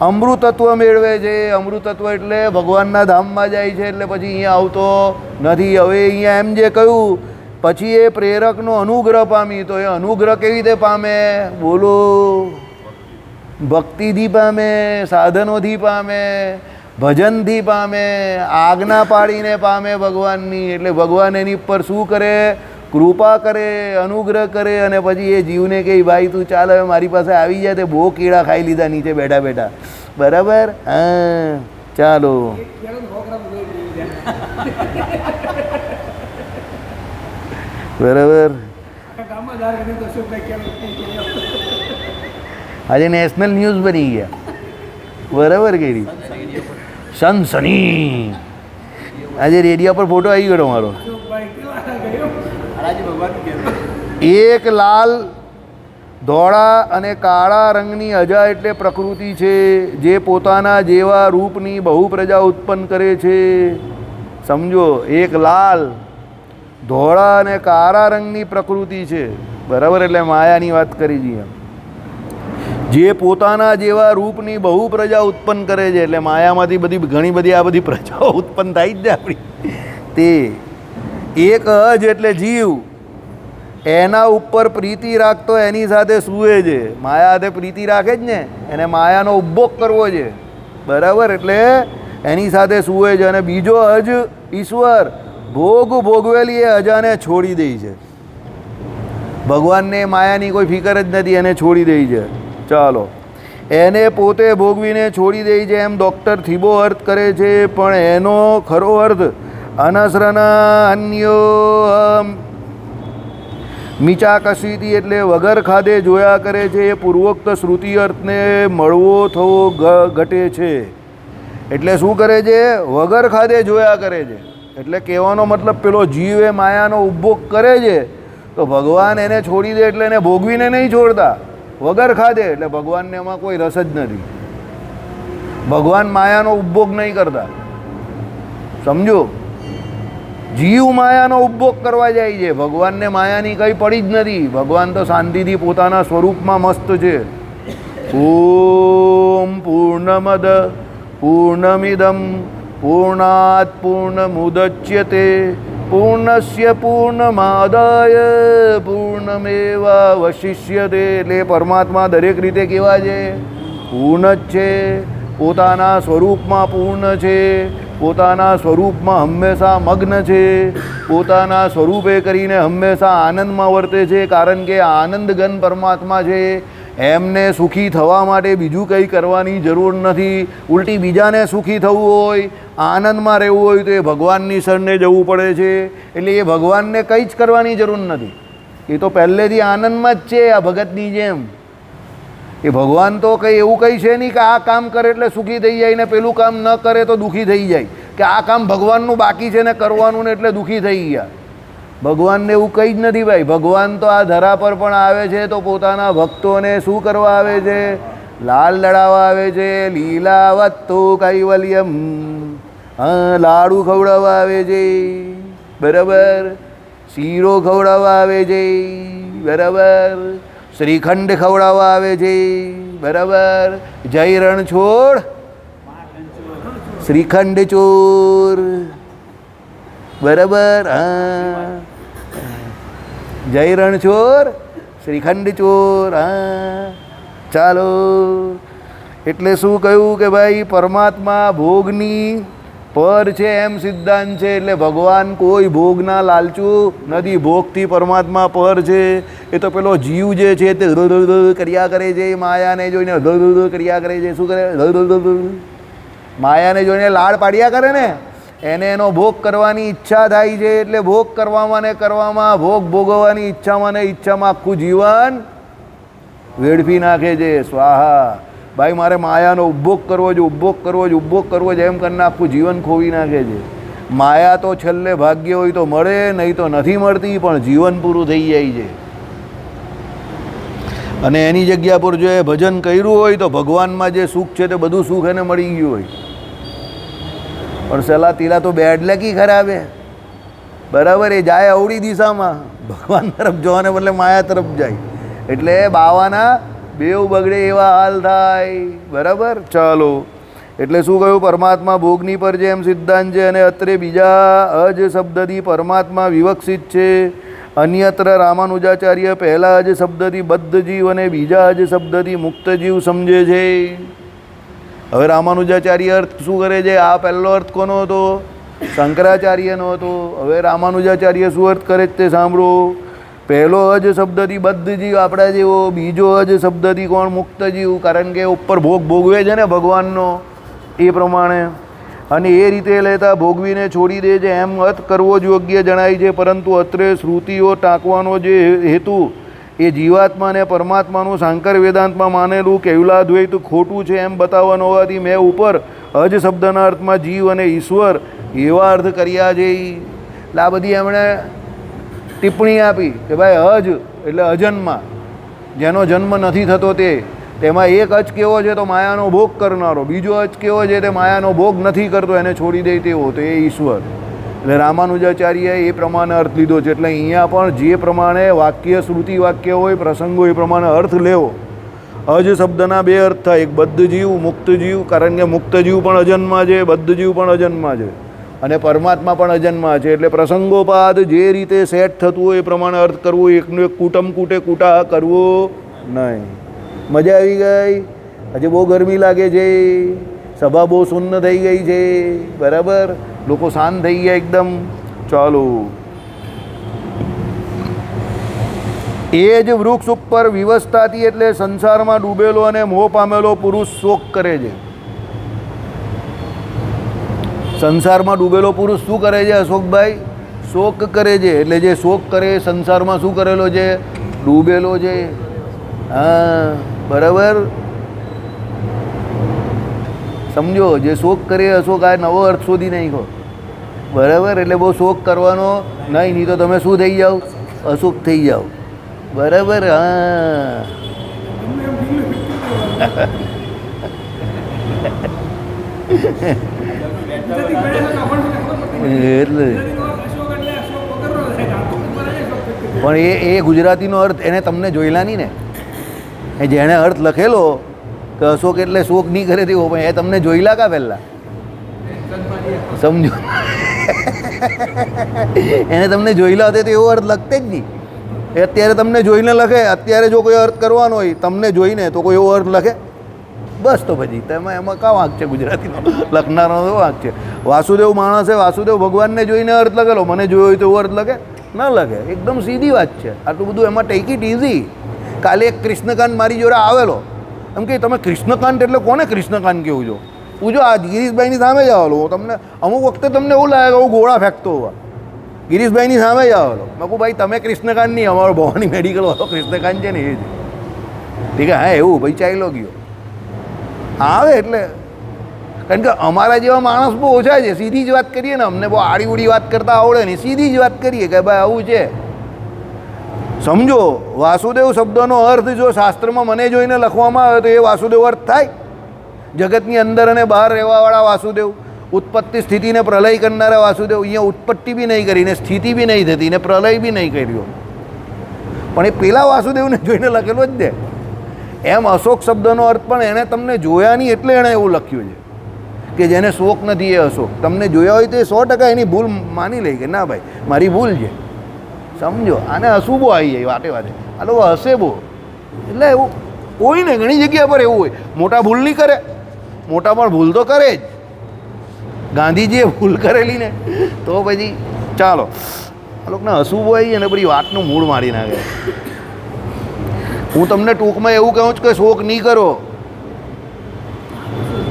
અમૃતત્વ મેળવે છે। અમૃતત્વ એટલે ભગવાનના ધામમાં જાય છે, એટલે પછી અહીંયા આવતો નથી। હવે અહીંયા એમ જે કહ્યું, પછી એ પ્રેરકનો અનુગ્રહ પામી, તો એ અનુગ્રહ કેવી રીતે પામે? બોલો, ભક્તિથી પામે, સાધનોથી પામે, ભજનથી પામે, આજ્ઞા પાડીને પામે ભગવાનની। એટલે ભગવાન એની પર શું કરે? કૃપા કરે, અનુગ્રહ કરે, અને પછી એ જીવને કહે ભાઈ તું ચાલ હવે મારી પાસે આવી જાય। તે બહુ કેળા ખાઈ લીધા નીચે બેઠા બેઠા। બરાબર, હા ચાલો। બરાબર, આજે નેશનલ ન્યૂઝ બની ગયા। બરાબર કરી સનસની, આજે રેડિયો પર ફોટો આવી ગયો મારો। એક લાલ, ધોળા અને કાળા રંગની અજા એટલે પ્રકૃતિ છે, જે પોતાના જેવા રૂપની બહુ પ્રજા ઉત્પન્ન કરે છે। સમજો, એક લાલ, ધોળા અને કાળા રંગની પ્રકૃતિ છે, બરાબર. એટલે માયાની વાત કરી છીએ, જે પોતાના જેવા રૂપની બહુ પ્રજા ઉત્પન્ન કરે છે. એટલે માયામાંથી બધી ઘણી બધી આ બધી પ્રજાઓ ઉત્પન્ન થાય જ ને આપણી. તે એક અજ એટલે જીવ, એના ઉપર પ્રીતિ રાખતો એની સાથે સૂવે છે. માયા સાથે પ્રીતિ રાખે જ ને, એને માયાનો ઉપભોગ કરવો છે. બરાબર. એટલે એની સાથે સૂવે છે. અને બીજો અજ ઈશ્વર ભોગ ભોગવેલી એ અજાને છોડી દે છે. ભગવાનને માયાની કોઈ ફિકર જ નથી, એને છોડી દે છે. ચાલો, એને પોતે ભોગવીને છોડી દે છે એમ ડૉક્ટર થીબો અર્થ કરે છે, પણ એનો ખરો અર્થ અનસરના અન્યો મીચા કસીથી એટલે વગર ખાધે જોયા કરે છે. એ પૂર્વોક્ત શ્રુતિ અર્થને મળવો થવો ઘટે છે. એટલે શું કરે છે? વગર ખાધે જોયા કરે છે. એટલે કહેવાનો મતલબ પેલો જીવ એ માયાનો ઉપભોગ કરે છે, તો ભગવાન એને છોડી દે એટલે એને ભોગવીને નહીં છોડતા, વગર ખાધે. એટલે ભગવાનને એમાં કોઈ રસ જ નથી. ભગવાન માયાનો ઉપભોગ નહીં કરતા, સમજો. જીવ માયાનો ઉપભોગ કરવા જાય છે, ભગવાનને માયાની કંઈ પડી જ નથી. ભગવાન તો શાંતિથી પોતાના સ્વરૂપમાં મસ્ત છે. ઓમ પૂર્ણમદ પૂર્ણમિદમ પૂર્ણાત પૂર્ણમુદચ્યતે પૂર્ણસ્ય પૂર્ણમાદાય પૂર્ણમેવાવશિષ્યતે. એટલે પરમાત્મા દરેક રીતે કેવા છે? પૂર્ણ જ છે. પોતાના સ્વરૂપમાં પૂર્ણ છે, પોતાના સ્વરૂપમાં હંમેશા મગ્ન છે, પોતાના સ્વરૂપે કરીને હંમેશા આનંદમાં વર્તે છે. કારણ કે આનંદઘન પરમાત્મા છે. એમને સુખી થવા માટે બીજું કંઈ કરવાની જરૂર નથી. ઉલટી બીજાને સુખી થવું હોય, આનંદમાં રહેવું હોય તો એ ભગવાનની શરણે જવું પડે છે. એટલે એ ભગવાનને કંઈ જ કરવાની જરૂર નથી. એ તો પહેલેથી આનંદમાં જ છે, આ ભગતની જેમ. એ ભગવાન તો કંઈ એવું કંઈ છે નહીં કે આ કામ કરે એટલે સુખી થઈ જાય ને પેલું કામ ન કરે તો દુઃખી થઈ જાય, કે આ કામ ભગવાનનું બાકી છે ને કરવાનું ને એટલે દુઃખી થઈ ગયા. ભગવાનને એવું કંઈ જ નથી ભાઈ. ભગવાન તો આ ધરા પર પણ આવે છે તો પોતાના ભક્તોને શું કરવા આવે છે? લાલ લડાવવા આવે છે. લીલાવત્તો કૈવલ્યમ, હા, લાડુ ખવડાવવા આવે છે. બરાબર. શીરો ખવડાવવા આવે છે. બરાબર. શ્રીખંડ ખવડાવવા આવે છે. બરાબર. જય રણ છોડ શ્રીખંડ ચોર. બરાબર. હા, જય રણછોર શ્રીખંડ ચોર. હા, ચાલો. એટલે શું કહ્યું કે ભાઈ પરમાત્મા ભોગની પર છે એમ સિદ્ધાંત છે. એટલે ભગવાન કોઈ ભોગના લાલચું નથી. ભોગથી પરમાત્મા પર છે. એ તો પેલો જીવ જે છે તે કર્યા કરે છે, માયાને જોઈને કર્યા કરે છે. શું કરે? માયાને જોઈને લાડ પાડ્યા કરે ને, એને એનો ભોગ કરવાની ઈચ્છા થાય છે. એટલે ભોગ કરવામાં ને કરવામાં, ભોગ ભોગવવાની ઈચ્છામાં ને ઈચ્છામાં આખું જીવન વેડફી નાખે છે. સ્વાહા. ભાઈ મારે માયાનો ઉપભોગ કરવો છે, ઉપભોગ કરવો છે, ઉપભોગ કરવો છે એમ કરીને આખું જીવન ખોવી નાખે છે. માયા તો છેલ્લે ભાગ્ય હોય તો મળે, નહીં તો નથી મળતી, પણ જીવન પૂરું થઈ જાય છે. અને એની જગ્યા પર જો એ ભજન કર્યું હોય તો ભગવાનમાં જે સુખ છે તે બધું સુખ એને મળી ગયું હોય. પણ સલાહ તીલા તો બેડ લકી ખરાબ હે. બરાબર. એ જાય અવળી દિશામાં, ભગવાન તરફ જવાને બદલે માયા તરફ જાય. એટલે બાવાના બેવ બગડે એવા હાલ થાય. બરાબર. ચાલો. એટલે શું કહ્યું? પરમાત્મા ભોગની પર છે એમ સિદ્ધાંત છે. અને અત્રે બીજા અજ શબ્દથી પરમાત્મા વિવક્ષિત છે. અન્યત્ર રામાનુજાચાર્ય પહેલા અજ શબ્દથી બદ્ધ જીવ અને બીજા અજ શબ્દથી મુક્ત જીવ સમજે છે. હવે રામાનુજાચાર્ય અર્થ શું કરે છે? આ પહેલો અર્થ કોનો હતો? શંકરાચાર્યનો હતો. હવે રામાનુજાચાર્ય શું અર્થ કરે છે તે સાંભળો. પહેલો અજ શબ્દથી બદ્ધ જીવ આપણા જેવો, બીજો અજ શબ્દથી કોણ? મુક્ત જીવ. કારણ કે ઉપર ભોગ ભોગવે છે ને ભગવાનનો, એ પ્રમાણે. અને એ રીતે લેતા ભોગવીને છોડી દે છે એમ અર્થ કરવો જ યોગ્ય જણાય છે. પરંતુ અત્રે શ્રુતિઓ ટાંકવાનો જે હેતુ એ જીવાત્મા અને પરમાત્માનું સાંકર વેદાંતમાં માનેલું કેવલાદ્વૈત ખોટું છે એમ બતાવવાનો હોવાથી મેં ઉપર અજ શબ્દના અર્થમાં જીવ અને ઈશ્વર એવા અર્થ કર્યા છે. એટલે આ બધી એમણે ટિપ્પણી આપી કે ભાઈ અજ એટલે અજન્મા, જેનો જન્મ નથી થતો તે. તેમાં એક અજ કેવો છે તો માયાનો ભોગ કરનારો, બીજો અજ કેવો છે તે માયાનો ભોગ નથી કરતો, એને છોડી દે તેવો, તો એ ઈશ્વર. એટલે રામાનુજાચાર્યએ એ પ્રમાણે અર્થ લીધો છે. એટલે અહીંયા પણ જે પ્રમાણે વાક્ય શ્રુતિ વાક્ય હોય પ્રસંગો એ પ્રમાણે અર્થ લેવો. અજ શબ્દના બે અર્થ થાય, એક બદ્ધ જીવ, મુક્ત જીવ. કારણ કે મુક્ત જીવ પણ અજન્મા છે, બદ્ધ જીવ પણ અજન્મા છે, અને પરમાત્મા પણ અજન્મા છે. એટલે પ્રસંગોપાદ જે રીતે સેટ થતું હોય એ પ્રમાણે અર્થ કરવો, એકનું એક કૂટમ કૂટે કૂટા કરવો નહીં. મજા આવી ગઈ? આજે બહુ ગરમી લાગે છે, સભા બહુ શૂન્ય થઈ ગઈ છે, બરાબર? લોકો શાંત થઈ ગયા એકદમ. ચાલો, એ જ વૃક્ષ ઉપર વિવસ્થાથી એટલે સંસારમાં ડૂબેલો અને મોહ પામેલો પુરુષ શોક કરે છે. સંસારમાં ડૂબેલો પુરુષ શું કરે છે અશોકભાઈ? શોક કરે છે. એટલે જે શોક કરે સંસારમાં શું કરેલો છે? ડૂબેલો છે. હા, બરાબર, સમજો. જે શોક કરે અશોક આ નવો અર્થ શોધી નાખ્યો, બરાબર? એટલે બહુ શોક કરવાનો નહીં તો તમે શું થઈ જાઓ? અશોક થઈ જાઓ, બરાબર? હા, એટલે પણ એ ગુજરાતીનો અર્થ એને તમને જોયેલા નહીં ને. એ જેણે અર્થ લખેલો કે અશોક એટલે શોક નહીં કરે તેવો, પણ એ તમને જોયેલા કા પહેલાં? સમજો, એને તમને જોયેલા હતા તો એવો અર્થ લખતે જ નહીં. એ અત્યારે તમને જોઈને લખે. અત્યારે જો કોઈ અર્થ કરવાનો હોય તમને જોઈને તો કોઈ એવો અર્થ લખે? બસ તો પછી તમે એમાં કા વાંક છે? ગુજરાતીનો લખનારનો તો વાંક છે. વાસુદેવ માણસે વાસુદેવ ભગવાનને જોઈને અર્થ લખેલો, મને જોયો હોય તો એવો અર્થ લખે? ન લખે. એકદમ સીધી વાત છે. આટલું બધું એમાં ટેક ઇટ ઇઝી. કાલે એક કૃષ્ણકાંત મારી જોડે આવેલો, એમ કે તમે કૃષ્ણકાંત એટલે કોને કૃષ્ણકાંત કેવું છો? પૂછો આ ગિરીશભાઈની સામે જ આવેલો. તમને અમુક વખતે તમને એવું લાગે કે હું ગોળા ફેંકતો હોવા. ગિરીશભાઈની સામે જ આવેલો. મેં કહું ભાઈ તમે કૃષ્ણકાંત નહીં, અમારો ભવાની મેડિકલ વાળો કૃષ્ણકાંત છે ને એ જ. ઠીક છે, હા એવું ભાઈ ચાલ્યો ગયો આવે. એટલે કારણ કે અમારા જેવા માણસ બહુ ઓછા છે. સીધી જ વાત કરીએ ને, અમને બહુ આડી ઉડી વાત કરતા આવડે ને, સીધી જ વાત કરીએ કે ભાઈ આવું છે. સમજો, વાસુદેવ શબ્દનો અર્થ જો શાસ્ત્રમાં મને જોઈને લખવામાં આવે તો એ વાસુદેવ અર્થ થાય. જગતની અંદર અને બહાર રહેવાવાળા વાસુદેવ, ઉત્પત્તિ સ્થિતિને પ્રલય કરનારા વાસુદેવ. અહીંયા ઉત્પત્તિ બી નહીં કરીને, સ્થિતિ બી નહીં થતી ને પ્રલય બી નહીં કર્યો, પણ એ પેલા વાસુદેવને જોઈને લખેલો જ દે. એમ અશોક શબ્દનો અર્થ પણ એણે તમને જોયા નહીં એટલે એણે એવું લખ્યું છે કે જેને શોક નથી એ અશોક. તમને જોયા હોય તો એ 100% એની ભૂલ માની લે કે ના ભાઈ મારી ભૂલ છે. સમજો, આને અશુભો આવી જાય વાતે વાતે. આ લોકો હશે બહુ. એટલે એવું હોય ને, ઘણી જગ્યા પર એવું હોય. મોટા ભૂલ નહીં કરે, મોટા પણ ભૂલ તો કરે જ. ગાંધીજીએ ભૂલ કરેલી ને તો પછી ચાલો આ લોકોને અશુભો આવી અને બધી વાતનું મૂળ મારી નાખે. હું તમને ટૂંકમાં એવું કહું છું કે શોક નહીં કરો,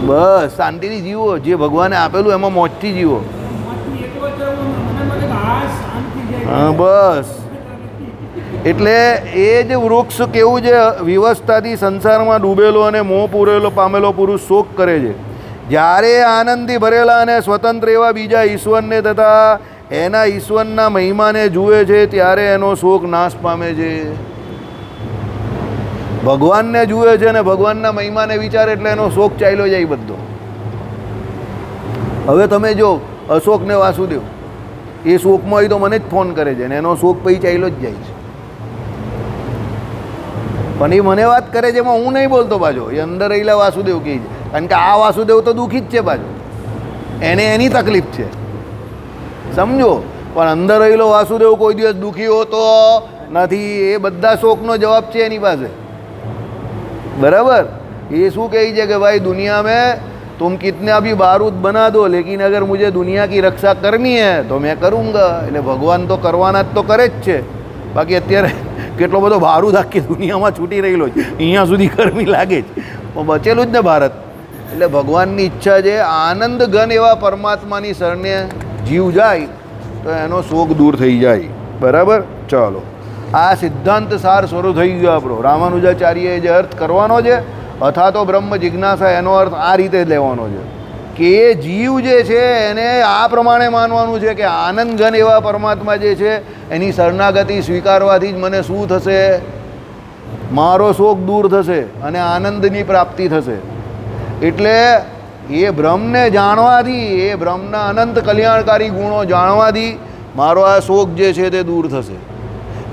બસ શાંતિથી જીવો. જે ભગવાને આપેલું એમાં મોજથી જીવો. હા બસ. એટલે એ જ વૃક્ષ કેવું છે? વિવસ્થાથી સંસારમાં ડૂબેલો અને મોહ પૂરેલો પામેલો પુરુષ શોક કરે છે. જ્યારે આનંદથી ભરેલા અને સ્વતંત્ર એવા બીજા ઈશ્વરને તથા એના ઈશ્વરના મહિમાને જુએ છે ત્યારે એનો શોક નાશ પામે છે. ભગવાનને જુએ છે અને ભગવાનના મહિમાને વિચારે એટલે એનો શોક ચાલ્યો જાય બધો. હવે તમે જો અશોક ને વાસુદેવ એ શોકમાં હોય તો મને જ ફોન કરે છે ને એનો શોક પછી ચાલ્યો જ જાય છે. પણ એ મને વાત કરે છે એમાં હું નહીં બોલતો પાછો. એ અંદર રહેલા વાસુદેવ કહે છે. કારણ કે આ વાસુદેવ તો દુઃખી જ છે પાછો, એને એની તકલીફ છે. સમજો, પણ અંદર રહેલો વાસુદેવ કોઈ દિવસ દુઃખી હોતો નથી. એ બધા શોકનો જવાબ છે એની પાસે, बराबर. ये शू कही है कि भाई दुनिया में तुम कितना भी बारूद बना दो लेकिन अगर मुझे दुनिया की रक्षा करनी है तो मैं करूँगा. એટલે ભગવાન તો કરવાના જ તો કરે જ છે. બાકી અત્યારે કેટલો બધો બારૂદ આખી દુનિયામાં છૂટી રહેલો છે, અહીંયા સુધી ગરમી લાગે છે, પણ બચેલું જ ને ભારત. એટલે ભગવાનની ઈચ્છા છે આનંદ ઘન એવા પરમાત્માની શરણે જીવ જાય તો એનો શોક દૂર થઈ જાય. બરાબર. ચાલો, આ સિદ્ધાંત સાર શરૂ થઈ ગયો આપણો. રામાનુજાચાર્યએ જે અર્થ કરવાનો છે અથવા તો બ્રહ્મ જિજ્ઞાસા, એનો અર્થ આ રીતે લેવાનો છે કે એ જીવ જે છે એને આ પ્રમાણે માનવાનું છે કે આનંદ ઘન એવા પરમાત્મા જે છે એની શરણાગતિ સ્વીકારવાથી જ મને શું થશે? મારો શોક દૂર થશે અને આનંદની પ્રાપ્તિ થશે. એટલે એ બ્રહ્મને જાણવાથી, એ બ્રહ્મના અનંત કલ્યાણકારી ગુણો જાણવાથી મારો આ શોક જે છે તે દૂર થશે.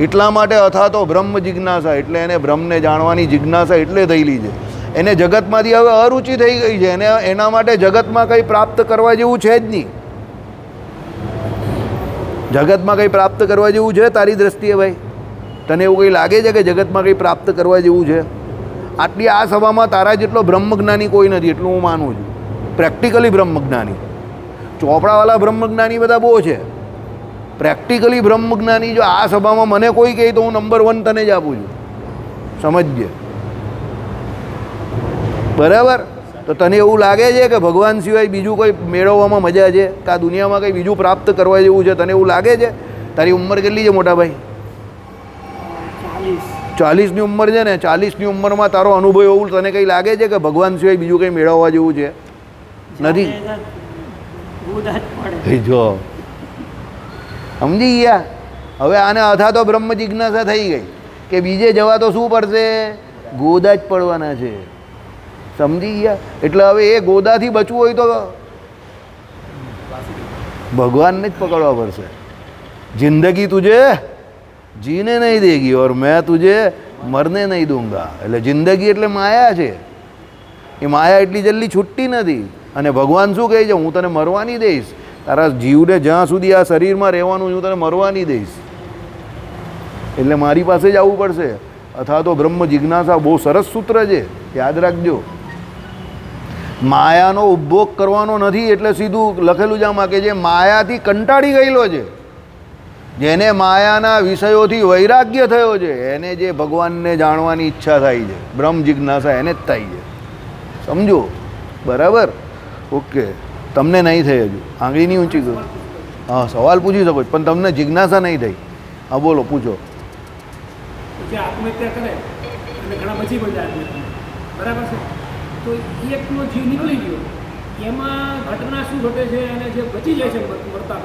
એટલા માટે અથાતો બ્રહ્મ જિજ્ઞાસા, એટલે એને બ્રહ્મને જાણવાની જિજ્ઞાસા એટલે થયેલી છે. એને જગતમાંથી હવે અરુચિ થઈ ગઈ છે, એને એના માટે જગતમાં કંઈ પ્રાપ્ત કરવા જેવું છે જ નહીં. જગતમાં કંઈ પ્રાપ્ત કરવા જેવું છે તારી દ્રષ્ટિએ ભાઈ? તને એવું કંઈ લાગે છે કે જગતમાં કંઈ પ્રાપ્ત કરવા જેવું છે? આટલી આ સભામાં તારા જેટલો બ્રહ્મજ્ઞાની કોઈ નથી, એટલું હું માનું છું. પ્રેક્ટિકલી બ્રહ્મજ્ઞાની, ચોપડાવાળા બ્રહ્મજ્ઞાની બધા બહુ છે. પ્રેક્ટિકલી બ્રહ્મજ્ઞાની જો આ સભામાં મને કોઈ કહે તો હું નંબર 1 તને જ આપું છું. સમજજે, બરાબર? તો તને એવું લાગે છે કે ભગવાન સિવાય બીજું કોઈ મેળવવામાં મજા છે, કે આ દુનિયામાં કંઈ બીજું પ્રાપ્ત કરવા જેવું છે? તને એવું લાગે છે? તારી ઉંમર કેટલી છે મોટા ભાઈ? 40ની ઉંમર છે ને. 40ની ઉંમરમાં તારો અનુભવ એવું તને કંઈ લાગે છે કે ભગવાન સિવાય બીજું કંઈ મેળવવા જેવું છે? નથી. જો સમજી ગયા? હવે આને અથા તો બ્રહ્મ જિજ્ઞાસા થઈ ગઈ કે બીજે જવા તો શું પડશે? ગોદા જ પડવાના છે. સમજી ગયા? એટલે હવે એ ગોદાથી બચવું હોય તો ભગવાનને જ પકડવા પડશે. જિંદગી તુજે જીને નહીં દેગી ઓર મેં તુજે મરને નહીં દૂંગા. એટલે જિંદગી એટલે માયા છે. એ માયા એટલી જલ્દી છૂટતી નથી. અને ભગવાન શું કહે છે? હું તને મરવા નહીં દઈશ. તારા જીવને જ્યાં સુધી આ શરીરમાં રહેવાનું હું તને મરવા નહીં દઈશ. એટલે મારી પાસે જ આવવું પડશે. અથવા તો બ્રહ્મ જિજ્ઞાસા બહુ સરસ સૂત્ર છે, યાદ રાખજો. માયાનો ઉપભોગ કરવાનો નથી, એટલે સીધું લખેલું જ આમાં કે જે માયાથી કંટાળી ગયેલો છે, જેને માયાના વિષયોથી વૈરાગ્ય થયો છે, એને જે ભગવાનને જાણવાની ઈચ્છા થાય છે, બ્રહ્મ જિજ્ઞાસા એને જ થાય છે. સમજો? બરાબર? ઓકે. તમને નહીં થઈ હજુ? આંગળી નહીં ઊંચી કરો. હા, સવાલ પૂછી શકો, પણ તમને જિજ્ઞાસા નહીં થઈ. હા બોલો, પૂછો. આત્મહત્યા કરે અને ઘણા બચી બધા બરાબર છે, તો એકનો જીવ નીકળી ગયો, એમાં ઘટના શું ઘટે છે? અને જે બચી જાય છે મરતા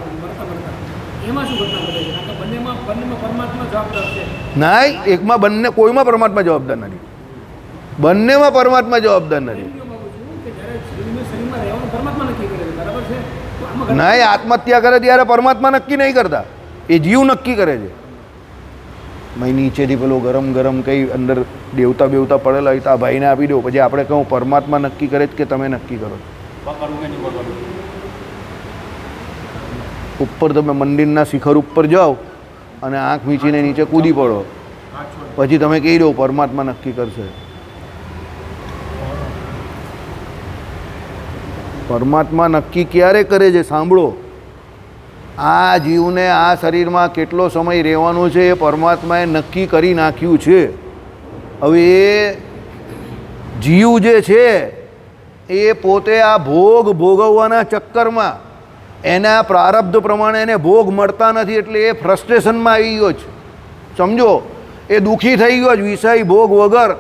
એમાં શું ઘટના ઘટે છે? કારણ કે બંનેમાં પરમાત્મા જવાબદાર છે. નહીં, એકમાં બંને, કોઈમાં પરમાત્મા જવાબદાર નથી. બંનેમાં પરમાત્મા જવાબદાર નથી. નહીં, આત્મહત્યા કરે ત્યારે પરમાત્મા નક્કી નહીં કરતા, એ જીવ નક્કી કરે છે. મેં નીચેથી પેલો ગરમ ગરમ કંઈ અંદર દેવતા બેવતા પડેલા હોય તો આ ભાઈને આપી દો, પછી આપણે કહું પરમાત્મા નક્કી કરે જ કે તમે નક્કી કરો? ઉપર તમે મંદિરના શિખર ઉપર જાઓ અને આંખ મીચીને નીચે કૂદી પડો, પછી તમે કહી દો પરમાત્મા નક્કી કરશે. પરમાત્મા નક્કી ક્યારે કરે છે? સાંભળો, આ જીવને આ શરીરમાં કેટલો સમય રહેવાનું છે એ પરમાત્માએ નક્કી કરી નાખ્યું છે. હવે એ જીવ જે છે એ પોતે આ ભોગ ભોગવવાના ચક્કરમાં એના પ્રારબ્ધ પ્રમાણે એને ભોગ મળતા નથી, એટલે એ ફ્રસ્ટ્રેશનમાં આવી ગયો છે. સમજો? એ દુઃખી થઈ ગયો છે, વિષય ભોગ વગર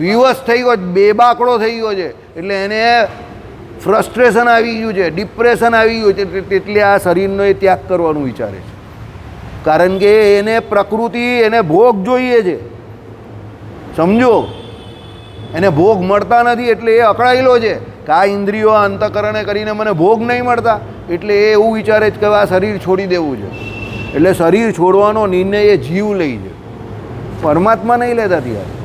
વિવશ થઈ ગયો, બેબાકડો થઈ ગયો છે. એટલે એને ફ્રસ્ટ્રેશન આવી ગયું છે, ડિપ્રેશન આવી ગયું છે. એટલે આ શરીરનો એ ત્યાગ કરવાનું વિચારે છે, કારણ કે એને પ્રકૃતિ, એને ભોગ જોઈએ છે. સમજો? એને ભોગ મળતા નથી, એટલે એ અકળાયેલો છે કે આ ઇન્દ્રિયો અંતઃકરણે કરીને મને ભોગ નહીં મળતા, એટલે એ એવું વિચારે છે કે આ શરીર છોડી દેવું છે. એટલે શરીર છોડવાનો નિર્ણય એ જીવ લઈ છે, પરમાત્મા નહીં લેતા ત્યારે.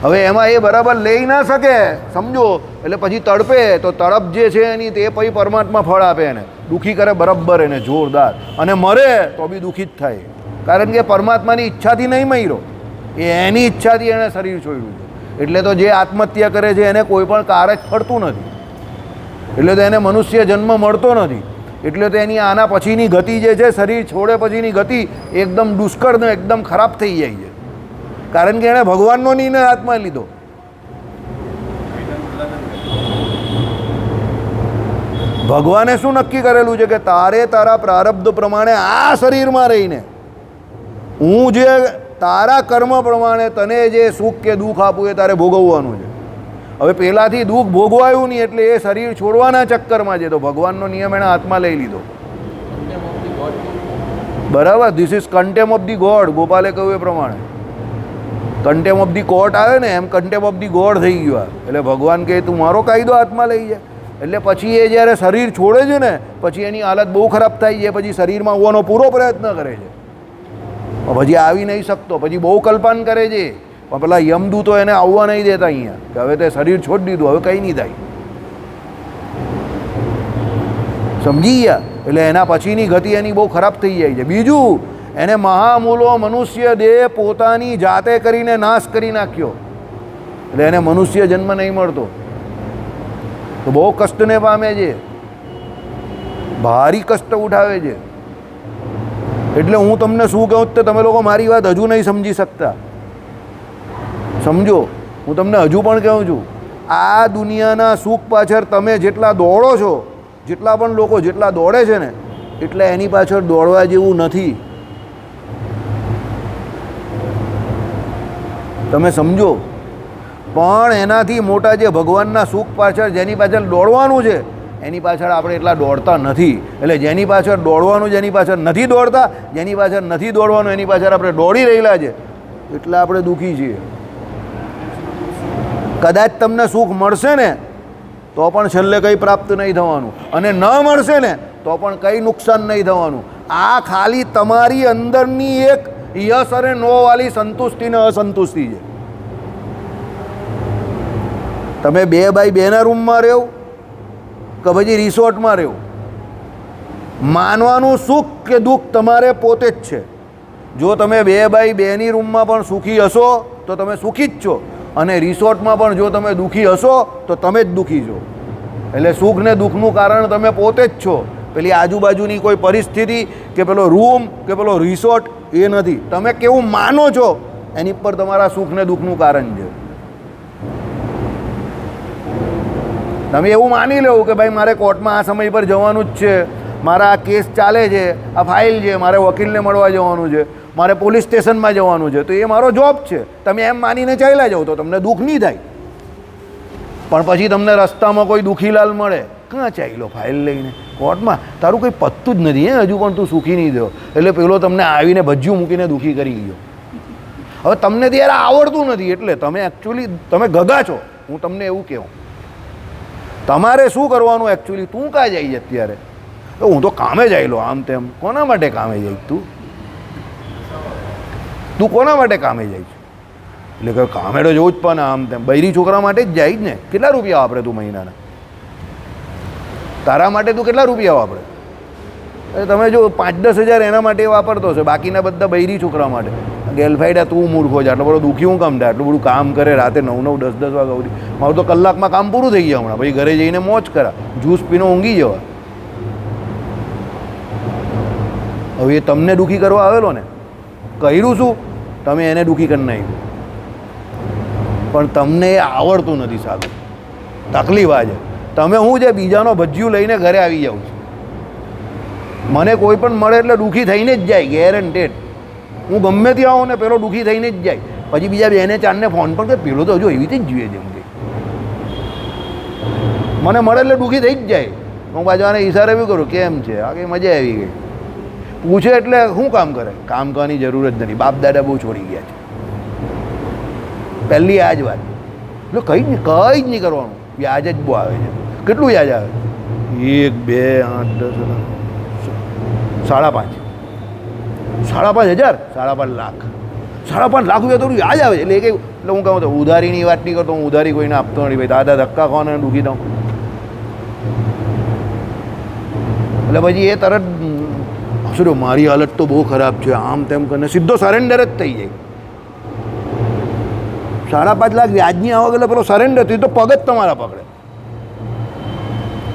હવે એમાં એ બરાબર લઈ ના શકે, સમજો? એટલે પછી તડપે તો તડપ જે છે એની તે પછી પરમાત્મા ફળ આપે, એને દુઃખી કરે બરાબર, એને જોરદાર, અને મરે તો બી દુઃખી જ થાય, કારણ કે પરમાત્માની ઈચ્છાથી નહીં મર્યો, એ એની ઈચ્છાથી એણે શરીર છોડ્યું છે. એટલે તો જે આત્મહત્યા કરે છે એને કોઈ પણ કાર જ ફળતું નથી, એટલે તો એને મનુષ્ય જન્મ મળતો નથી. એટલે તો એની આના પછીની ગતિ જે છે, શરીર છોડે પછીની ગતિ એકદમ દુષ્કર ને એકદમ ખરાબ થઈ જાય છે, કારણ કે એણે ભગવાનનો નિર્ણય હાથમાં લીધો. ભગવાને શું નક્કી કરેલું છે કે તારે તારા પ્રારબ્ધ પ્રમાણે આ શરીરમાં રહીને હું જે તારા કર્મ પ્રમાણે તને જે સુખ કે દુઃખ આપું એ તારે ભોગવવાનું છે. હવે પહેલાંથી દુઃખ ભોગવાયું નહીં, એટલે એ શરીર છોડવાના ચક્કરમાં છે, તો ભગવાનનો નિયમ એણે હાથમાં લઈ લીધો. બરાબર? This is contempt of the god. ગોપાલે કહ્યું એ પ્રમાણે કન્ટેમ ઓફ ધી કોર્ટ આવે ને એમ કન્ટેમ ઓફ ધી ગોડ થઈ ગયો આ. એટલે ભગવાન કહે તું મારો કાયદો હાથમાં લઈ જાય. એટલે પછી એ જ્યારે શરીર છોડે છે ને પછી એની હાલત બહુ ખરાબ થાય છે. પછી શરીરમાં આવવાનો પૂરો પ્રયત્ન કરે છે, પછી આવી નહીં શકતો, પછી બહુ કલ્પાન કરે છે. પણ પેલા યમદૂતો એને આવવા નહીં દેતા અહીંયા કે હવે તે શરીર છોડી દીધું, હવે કંઈ નહીં થાય. સમજી ગયા? એટલે એના પછીની ગતિ એની બહુ ખરાબ થઈ જાય છે. બીજું, એને મહામૂલો મનુષ્ય દેહ પોતાની જાતે કરીને નાશ કરી નાખ્યો. એટલે એને મનુષ્ય જન્મ નહીં મળતો. તો બહુ કષ્ટને પામે છે, ભારી કષ્ટ ઉઠાવે છે. એટલે હું તમને શું કહું તો તમે લોકો મારી વાત હજુ નહીં સમજી શકતા. સમજો, હું તમને હજુ પણ કહું છું, આ દુનિયાના સુખ પાછળ તમે જેટલા દોડો છો, જેટલા પણ લોકો જેટલા દોડે છે ને એટલે એની પાછળ દોડવા જેવું નથી. તમે સમજો. પણ એનાથી મોટા જે ભગવાનના સુખ પાછળ જેની પાછળ દોડવાનું છે એની પાછળ આપણે એટલા દોડતા નથી. એટલે જેની પાછળ દોડવાનું, જેની પાછળ નથી દોડતા, જેની પાછળ નથી દોડવાનું એની પાછળ આપણે દોડી રહેલા છે એટલે આપણે દુઃખી છીએ. કદાચ તમને સુખ મળશે ને તો પણ છેલ્લે કંઈ પ્રાપ્ત નહીં થવાનું, અને ન મળશે ને તો પણ કંઈ નુકસાન નહીં થવાનું. આ ખાલી તમારી અંદરની એક યસ અને નો વાળી સંતુષ્ટિ ને અસંતુષ્ટિ છે. તમે 2x2ના રૂમમાં રહો કે પછી રિસોર્ટમાં રહો, માનવાનું સુખ કે દુઃખ તમારે પોતે જ છે. જો તમે 2x2ની રૂમમાં પણ સુખી હશો તો તમે સુખી જ છો, અને રિસોર્ટમાં પણ જો તમે દુઃખી હશો તો તમે જ દુઃખી છો. એટલે સુખ ને દુઃખનું કારણ તમે પોતે જ છો. પેલી આજુબાજુની કોઈ પરિસ્થિતિ કે પેલો રૂમ કે પેલો રિસોર્ટ એ નથી. તમે કેવું માનો છો એની પર તમારા સુખ ને દુઃખનું કારણ છે. તમે એવું માની લેવું કે ભાઈ મારે કોર્ટમાં આ સમય પર જવાનું જ છે, મારા આ કેસ ચાલે છે, આ ફાઇલ છે, મારે વકીલને મળવા જવાનું છે, મારે પોલીસ સ્ટેશનમાં જવાનું છે, તો એ મારો જોબ છે. તમે એમ માનીને ચાલ્યા જાઓ તો તમને દુઃખ નહીં થાય. પણ પછી તમને રસ્તામાં કોઈ દુઃખીલાલ મળે, ક્યાં ચાલ્યો ફાઇલ લઈને કોર્ટમાં, તારું કંઈ પતતું જ નથી હજુ પણ તું સુખી નહીં થયો. એટલે પેલો તમને આવીને ભજ્યું મૂકીને દુઃખી કરી ગયો. હવે તમને ત્યારે આવડતું નથી એટલે તમે એકચ્યુઅલી તમે ગગા છો. હું તમને એવું કહું, તમારે શું કરવાનું એકચ્યુઅલી, તું કાં જાય છે અત્યારે? હું તો કામે જાયલો આમ તેમ. કોના માટે કામે જાય તું? તું કોના માટે કામે જાય છે? એટલે કે કામે તો જવું જ પણ આમ તેમ બૈરી છોકરા માટે જ જાય જ ને. કેટલા રૂપિયા વાપરે તું મહિનાના? તારા માટે તું કેટલા રૂપિયા વાપરે? તમે જો 5-10 હજાર એના માટે વાપરતો હશે, બાકીના બધા બૈરી છોકરા માટે. ગેલફાઈડા તું મૂર્ખો છે, આટલો બધો દુઃખી હું કામ થાય? આટલું બધું કામ કરે રાતે 9-9, 10-10 વાગ્યા સુધી. મારું તો કલાકમાં કામ પૂરું થઈ ગયા હમણાં. પછી ઘરે જઈને મોજ કરા, જ્યુસ પીને ઊંઘી જવા. હવે એ તમને દુઃખી કરવા આવેલો ને, કર્યું શું? તમે એને દુઃખી કરી નાખ્યું. પણ તમને એ આવડતું નથી સારું. તકલીફ આ છે. તમે હું છે બીજાનો ભજ્યું લઈને ઘરે આવી જાઉં છું. મને કોઈ પણ મળે એટલે દુઃખી થઈને જ જાય, ગેરંટેડ. હું ગમે ત્યાં આવું ને પેલો દુઃખી થઈને જ જાય. પછી બીજા બેને ચારને ફોન પણ કે પેલો તો હજુ એવી રીતે જ જીવે છે. એમ કે મને મળે એટલે દુઃખી થઈ જ જાય. હું પાછું આને ઈશારે બી કરું કેમ છે, આ કંઈ મજા આવી ગઈ. પૂછે એટલે શું કામ કરે? કામ કરવાની જરૂર જ નથી, બાપ દાદા બહુ છોડી ગયા છે. પહેલી આ જ વાત. એટલે કંઈ જ નહીં કરવાનું, વ્યાજ જ બહુ આવે છે. કેટલું વ્યાજ આવે? 1, 2, 8, 10, 5.5 હજાર, 5.5 લાખ, 5.5 લાખ રૂપિયા થોડું વ્યાજ આવે છે. એટલે એ એટલે હું કહું તો ઉધારીની વાત નહીં કરતો, હું ઉધારી કોઈને આપતો નથી ભાઈ. દાદા ધક્કા ખાવાને દુઃખી થાઉં એટલે પછી એ તરત શું મારી હાલત તો બહુ ખરાબ છે આમ તેમ કરીને સીધો સરેન્ડર જ થઈ જાય. 5.5 લાખ વ્યાજની આવક એટલે પેલો સરેન્ડર થઈ તો પગ જ તમારા પકડે.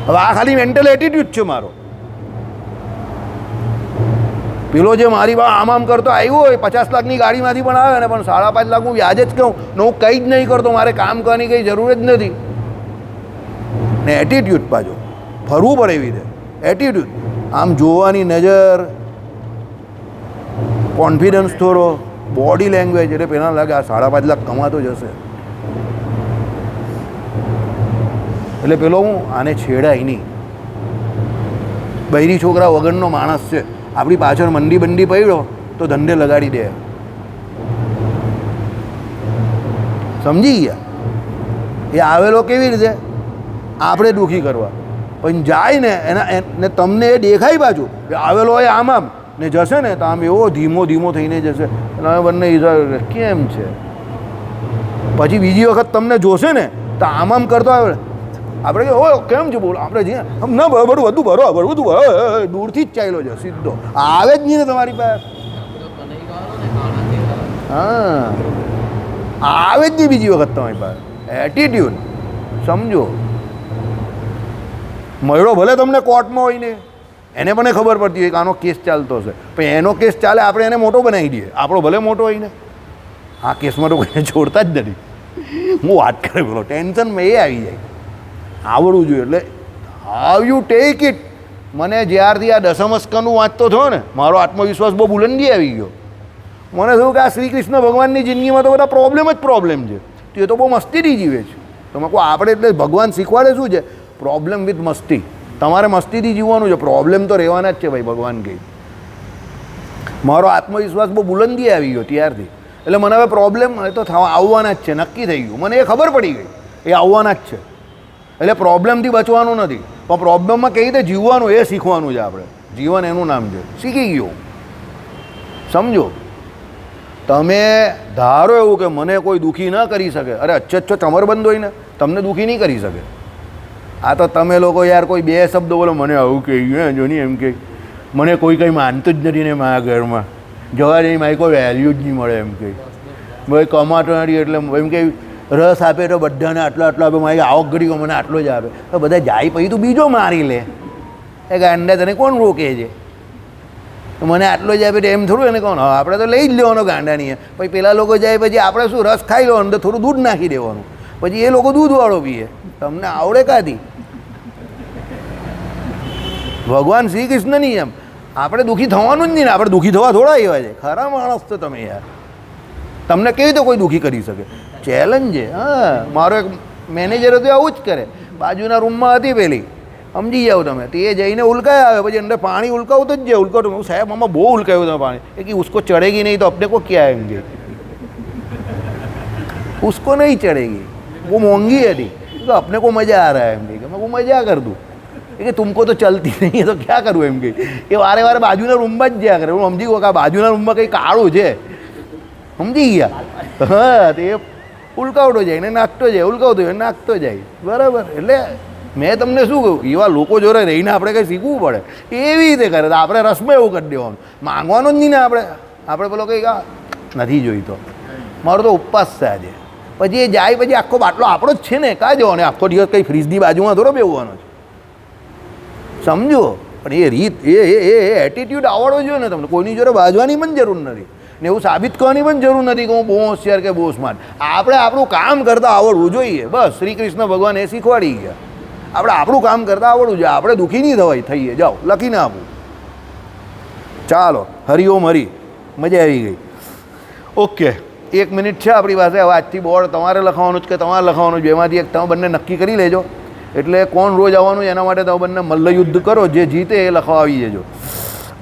હવે આ ખાલી મેન્ટલ એટીટ્યુડ છે મારો. પેલો જે મારી પાસે આમ આમ કરતો આવ્યો હોય 50 લાખની ગાડીમાંથી પણ આવે ને, પણ 5.5 લાખ હું વ્યાજ જ કહું ને હું કંઈ જ નહીં કરતો, મારે કામ કરવાની કંઈ જરૂર જ નથી. ને એટીટ્યુડ પાછો ફરવું પડે એવી રીતે એટીટ્યુડ, આમ જોવાની નજર, કોન્ફિડન્સ થોડો, બોડી લેંગ્વેજ. એટલે પેલા લાગે આ 5.5 લાખ કમાતો જશે. એટલે પેલો હું આને છેડાય નહીં. બૈરી છોકરા વગરનો માણસ છે. આપણી પાછળ મંડી બંડી પડ્યો તો ધંધે લગાડી દે. સમજી ગયા? એ આવેલો કેવી રીતે? આપણે દુઃખી કરવા. પણ જાય ને ને તમને એ દેખાય બાજુ આવેલો હોય આમ ને જશે ને તો આમ એવો ધીમો ધીમો થઈને જશે અને અમે બંને ઈજા કેમ છે. પછી બીજી વખત તમને જોશે ને તો આમ કરતો આવે આપણે કે ઓ કેમ છે બોલો આપણે જઈએ આમ ના બરોબર બધું બરોબર બધું બરોબર દૂરથી જ ચાલ્યો છે સીધો આવે જ નહીં ને તમારી પાસે. હા આવે જ નહીં બીજી વખત તમારી પાસે. એટીટ્યુડ સમજો. મળ્યો ભલે તમને કોર્ટમાં હોય ને એને પણ ખબર પડતી હોય કે આનો કેસ ચાલતો હશે પણ એનો કેસ ચાલે આપણે એને મોટો બનાવી દઈએ. આપણો ભલે મોટો હોય ને આ કેસમાં તો કોઈને છોડતા જ નથી. હું વાત કરે બોલો ટેન્શનમાં એ આવી જાય. આવડવું જોઈએ. એટલે હાવ યુ ટેક ઇટ. મને જ્યારથી આ દશમસ્કંદનું વાંચતો થયો ને મારો આત્મવિશ્વાસ બહુ બુલંદી આવી ગયો. મને થયું કે આ શ્રી કૃષ્ણ ભગવાનની જિંદગીમાં તો બધા પ્રોબ્લેમ છે. તો એ તો બહુ મસ્તીથી જીવે છે. તમે કહો આપણે એટલે ભગવાન શીખવાડે શું છે? પ્રોબ્લેમ વિથ મસ્તી. તમારે મસ્તીથી જીવવાનું છે. પ્રોબ્લેમ તો રહેવાના જ છે ભાઈ ભગવાન કહે. મારો આત્મવિશ્વાસ બહુ બુલંદી આવી ગયો ત્યારથી. એટલે મને હવે પ્રોબ્લેમ તો આવવાના જ છે. નક્કી થઈ ગયું. મને એ ખબર પડી ગઈ એ આવવાના જ છે. એટલે પ્રોબ્લેમથી બચવાનું નથી પણ પ્રોબ્લેમમાં કઈ રીતે જીવવાનું એ શીખવાનું છે આપણે. જીવન એનું નામ છે. શીખી ગયો. સમજો. તમે ધારો એવું કે મને કોઈ દુઃખી ન કરી શકે. અરે અચ્છો ચમરબંધ હોય ને તમને દુઃખી નહીં કરી શકે. આ તો તમે લોકો યાર કોઈ બે શબ્દો બોલો મને આવું કહ્યું જો નહીં એમ કે મને કોઈ કંઈ માનતું જ નથી ને મારા ઘરમાં જવા નહીં મારી કોઈ વેલ્યુ જ નહીં મળે એમ કે ભાઈ કમાતો નથી એટલે એમ કે રસ આપે તો બધાને આટલો આટલો આપે મારી આવક ઘડી મને આટલો જ આપે તો બધા જાય પછી તું બીજો મારી લે એ ગાંડા તને કોણ રોકે છે મને આટલો જ આપે તો એમ થોડું એને કોણ આપણે તો લઈ જ લેવાનો ગાંડા નહીં પછી પેલા લોકો જાય પછી આપણે શું રસ ખાઈ લો અંદર થોડું દૂધ નાખી દેવાનું પછી એ લોકો દૂધવાળો પીએ તમને આવડે કાથી ભગવાન શ્રી કૃષ્ણ નહીં એમ આપણે દુઃખી થવાનું જ નહીં ને આપણે દુઃખી થવા થોડા એવા છે ખરા માણસ તો તમે યાર તમને કેવી રીતે કોઈ દુઃખી કરી શકે ચેલેન્જ છે હા મારો એક મેનેજર હતો આવું જ કરે બાજુના રૂમમાં હતી પેલી સમજી જાઓ તમે તો એ જઈને ઉલકાય આવે પછી અંદર પાણી ઉલકાવતો જ જાય ઉલકાવતો હું સાહેબ આમાં બહુ ઉલકાયું તમે પાણી એ કે ઉસકો ચढ़ेगी નહીં તો अपने को क्या आएंगे उसको नहीं चढ़ेगी वो मोंगी હતી तो अपने को मज़ा आ रहा है एम કે मैं वो मज़ा कर दूँ કે तुमको तो चलती नहीं है तो क्या करूँ એમ કે એ વારે વારે બાજુના રૂમમાં જ જ્યાં કરે હું સમજી ગયો કે આ બાજુના રૂમમાં કંઈ કાળું છે સમજી ગયા હા તો એ ઉલકાવતો જાય ને નાખતો જાય ઉલકાવતો જાય નાખતો જાય બરાબર એટલે મેં તમને શું કહ્યું એવા લોકો જોડે રહીને આપણે કંઈ શીખવું પડે એવી રીતે કરે તો આપણે રસમાં એવું કરી દેવાનું માંગવાનું જ નહીં ને આપણે પેલો કંઈક નથી જોઈતો મારો તો ઉપવાસ છે આજે પછી એ જાય પછી આખો બાટલો આપણો જ છે ને કાં જવાનો આખો દિવસ કંઈ ફ્રીજની બાજુમાં થોડો બેસવાનો છે સમજો પણ એ રીત એ એટીટ્યૂડ આવડવો જોઈએ ને તમને કોઈની જોડે બાજવાની પણ જરૂર નથી ને એવું સાબિત કરવાની પણ જરૂર નથી કે હું બહુ હોશિયાર કે બહુ સ્માર્ટ આપણે આપણું કામ કરતાં આવડવું જોઈએ બસ શ્રી કૃષ્ણ ભગવાન એ શીખવાડી ગયા આપણે આપણું કામ કરતાં આવડવું જોઈએ આપણે દુઃખી નહીં થવાય થઈએ જાઓ લખીને આપું ચાલો હરિઓમ હરી મજા આવી ગઈ ઓકે 1 મિનિટ છે આપણી પાસે હવે આજથી બોર્ડ તમારે લખવાનું જ કે તમારે લખવાનું જ એમાંથી એક તમે બંને નક્કી કરી લેજો એટલે કોણ રોજ આવવાનું એના માટે તમે બંને મલ્લયુદ્ધ કરો જે જીતે એ લખવા આવી જજો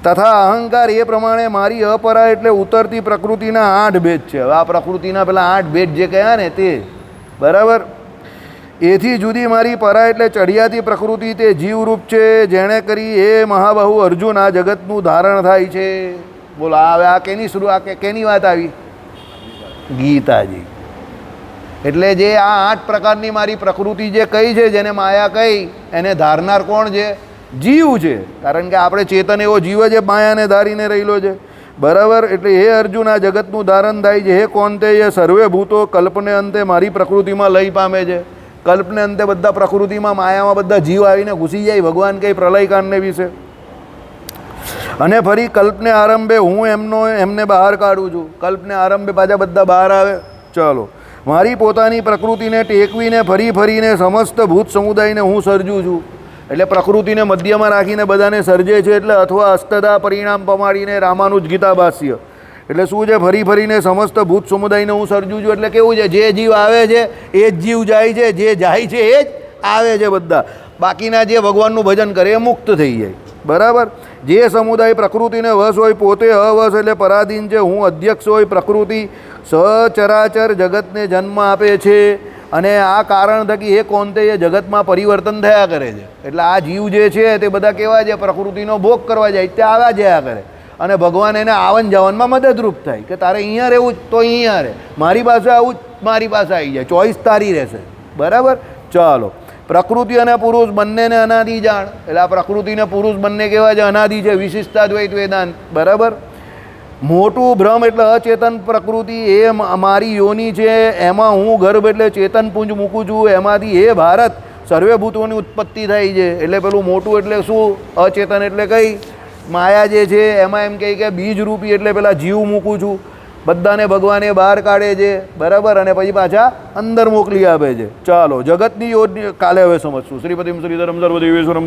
તથા અહંકાર એ પ્રમાણે મારી અપરા એટલે ઉતરતી પ્રકૃતિના 8 ભેદ છે હવે આ પ્રકૃતિના પેલા 8 ભેદ જે કયા ને તે બરાબર એથી જુદી મારી પરા એટલે ચઢિયાતી પ્રકૃતિ તે જીવરૂપ છે જેણે કરી એ મહાબાહુ અર્જુન આ જગતનું ધારણ થાય છે બોલો હવે આ કેની શરૂ આ કેની વાત આવી ગીતાજી એટલે જે આ 8 પ્રકારની મારી પ્રકૃતિ જે કઈ છે જેને માયા કઈ એને ધારનાર કોણ છે જીવ છે કારણ કે આપણે ચેતન એવો જીવ છે માયાને ધારીને રહેલો છે બરાબર એટલે હે અર્જુન આ જગતનું ધારણ થાય છે હે કોણ તે એ સર્વે ભૂતો કલ્પને અંતે મારી પ્રકૃતિમાં લઈ પામે છે કલ્પને અંતે બધા પ્રકૃતિમાં માયામાં બધા જીવ આવીને ઘૂસી જાય ભગવાન કંઈ પ્રલયકાંડને વિશે અને ફરી કલ્પને આરંભે હું એમને બહાર કાઢું છું કલ્પને આરંભે પાછા બધા બહાર આવે ચલો મારી પોતાની પ્રકૃતિને ટેકવીને ફરી ફરીને સમસ્ત ભૂત સમુદાયને હું સર્જું છું એટલે પ્રકૃતિને મધ્યમાં રાખીને બધાને સર્જે છે એટલે અથવા અષ્ટદા પરિણામ પમાડીને રામાનુજ ગીતા ભાષ્ય એટલે શું છે ફરી ફરીને સમસ્ત ભૂત સમુદાયને હું સર્જું છું એટલે કેવું છે જે જીવ આવે છે એ જ જીવ જાય છે જે જાય છે એ જ આવે છે બધા બાકીના જે ભગવાનનું ભજન કરે એ મુક્ત થઈ જાય. બરાબર. જે સમુદાય પ્રકૃતિને વશ હોય પોતે અવશ એટલે પરાધીન છે. હું અધ્યક્ષ હોય પ્રકૃતિ સચરાચર જગતને જન્મ આપે છે અને આ કારણ થકી એ કોંતે એ જગતમાં પરિવર્તન થયા કરે છે. એટલે આ જીવ જે છે તે બધા કેવા છે, પ્રકૃતિનો ભોગ કરવા જાય તે આવ્યા જયા કરે અને ભગવાન એને આવન જાવનમાં મદદરૂપ થાય કે તારે અહીંયા રહેવું જ તો અહીંયા રહે, મારી પાસે આવું જ મારી પાસે આવી જાય, ચોઈસ તારી રહેશે. બરાબર. ચાલો. પ્રકૃતિ અને પુરુષ બંનેને અનાદિ જાણ. એટલે આ પ્રકૃતિ અને પુરુષ બંને કેવા છે? અનાદિ છે. વિશિષ્ટાદ્વૈત વેદાંત. બરાબર. મોટું બ્રહ્મ એટલે અચેતન પ્રકૃતિ, એ મારી યોની છે, એમાં હું ગર્ભ એટલે ચેતન પુંજ મૂકું છું, એમાંથી એ ભારત સર્વે ભૂતોની ઉત્પત્તિ થાય છે. એટલે પેલું મોટું એટલે શું? અચેતન એટલે કઈ? માયા જે છે એમાં એમ કહે કે બીજરૂપી એટલે પેલા જીવ મૂકું છું, બધાને ભગવાને બહાર કાઢે છે. બરાબર. અને પછી પાછા અંદર મોકલી આપે છે. ચાલો. જગતની યોજના કાલે હવે સમજશું. શ્રીપતિમ શ્રીધરમ સર્વદેવેશ્વરમ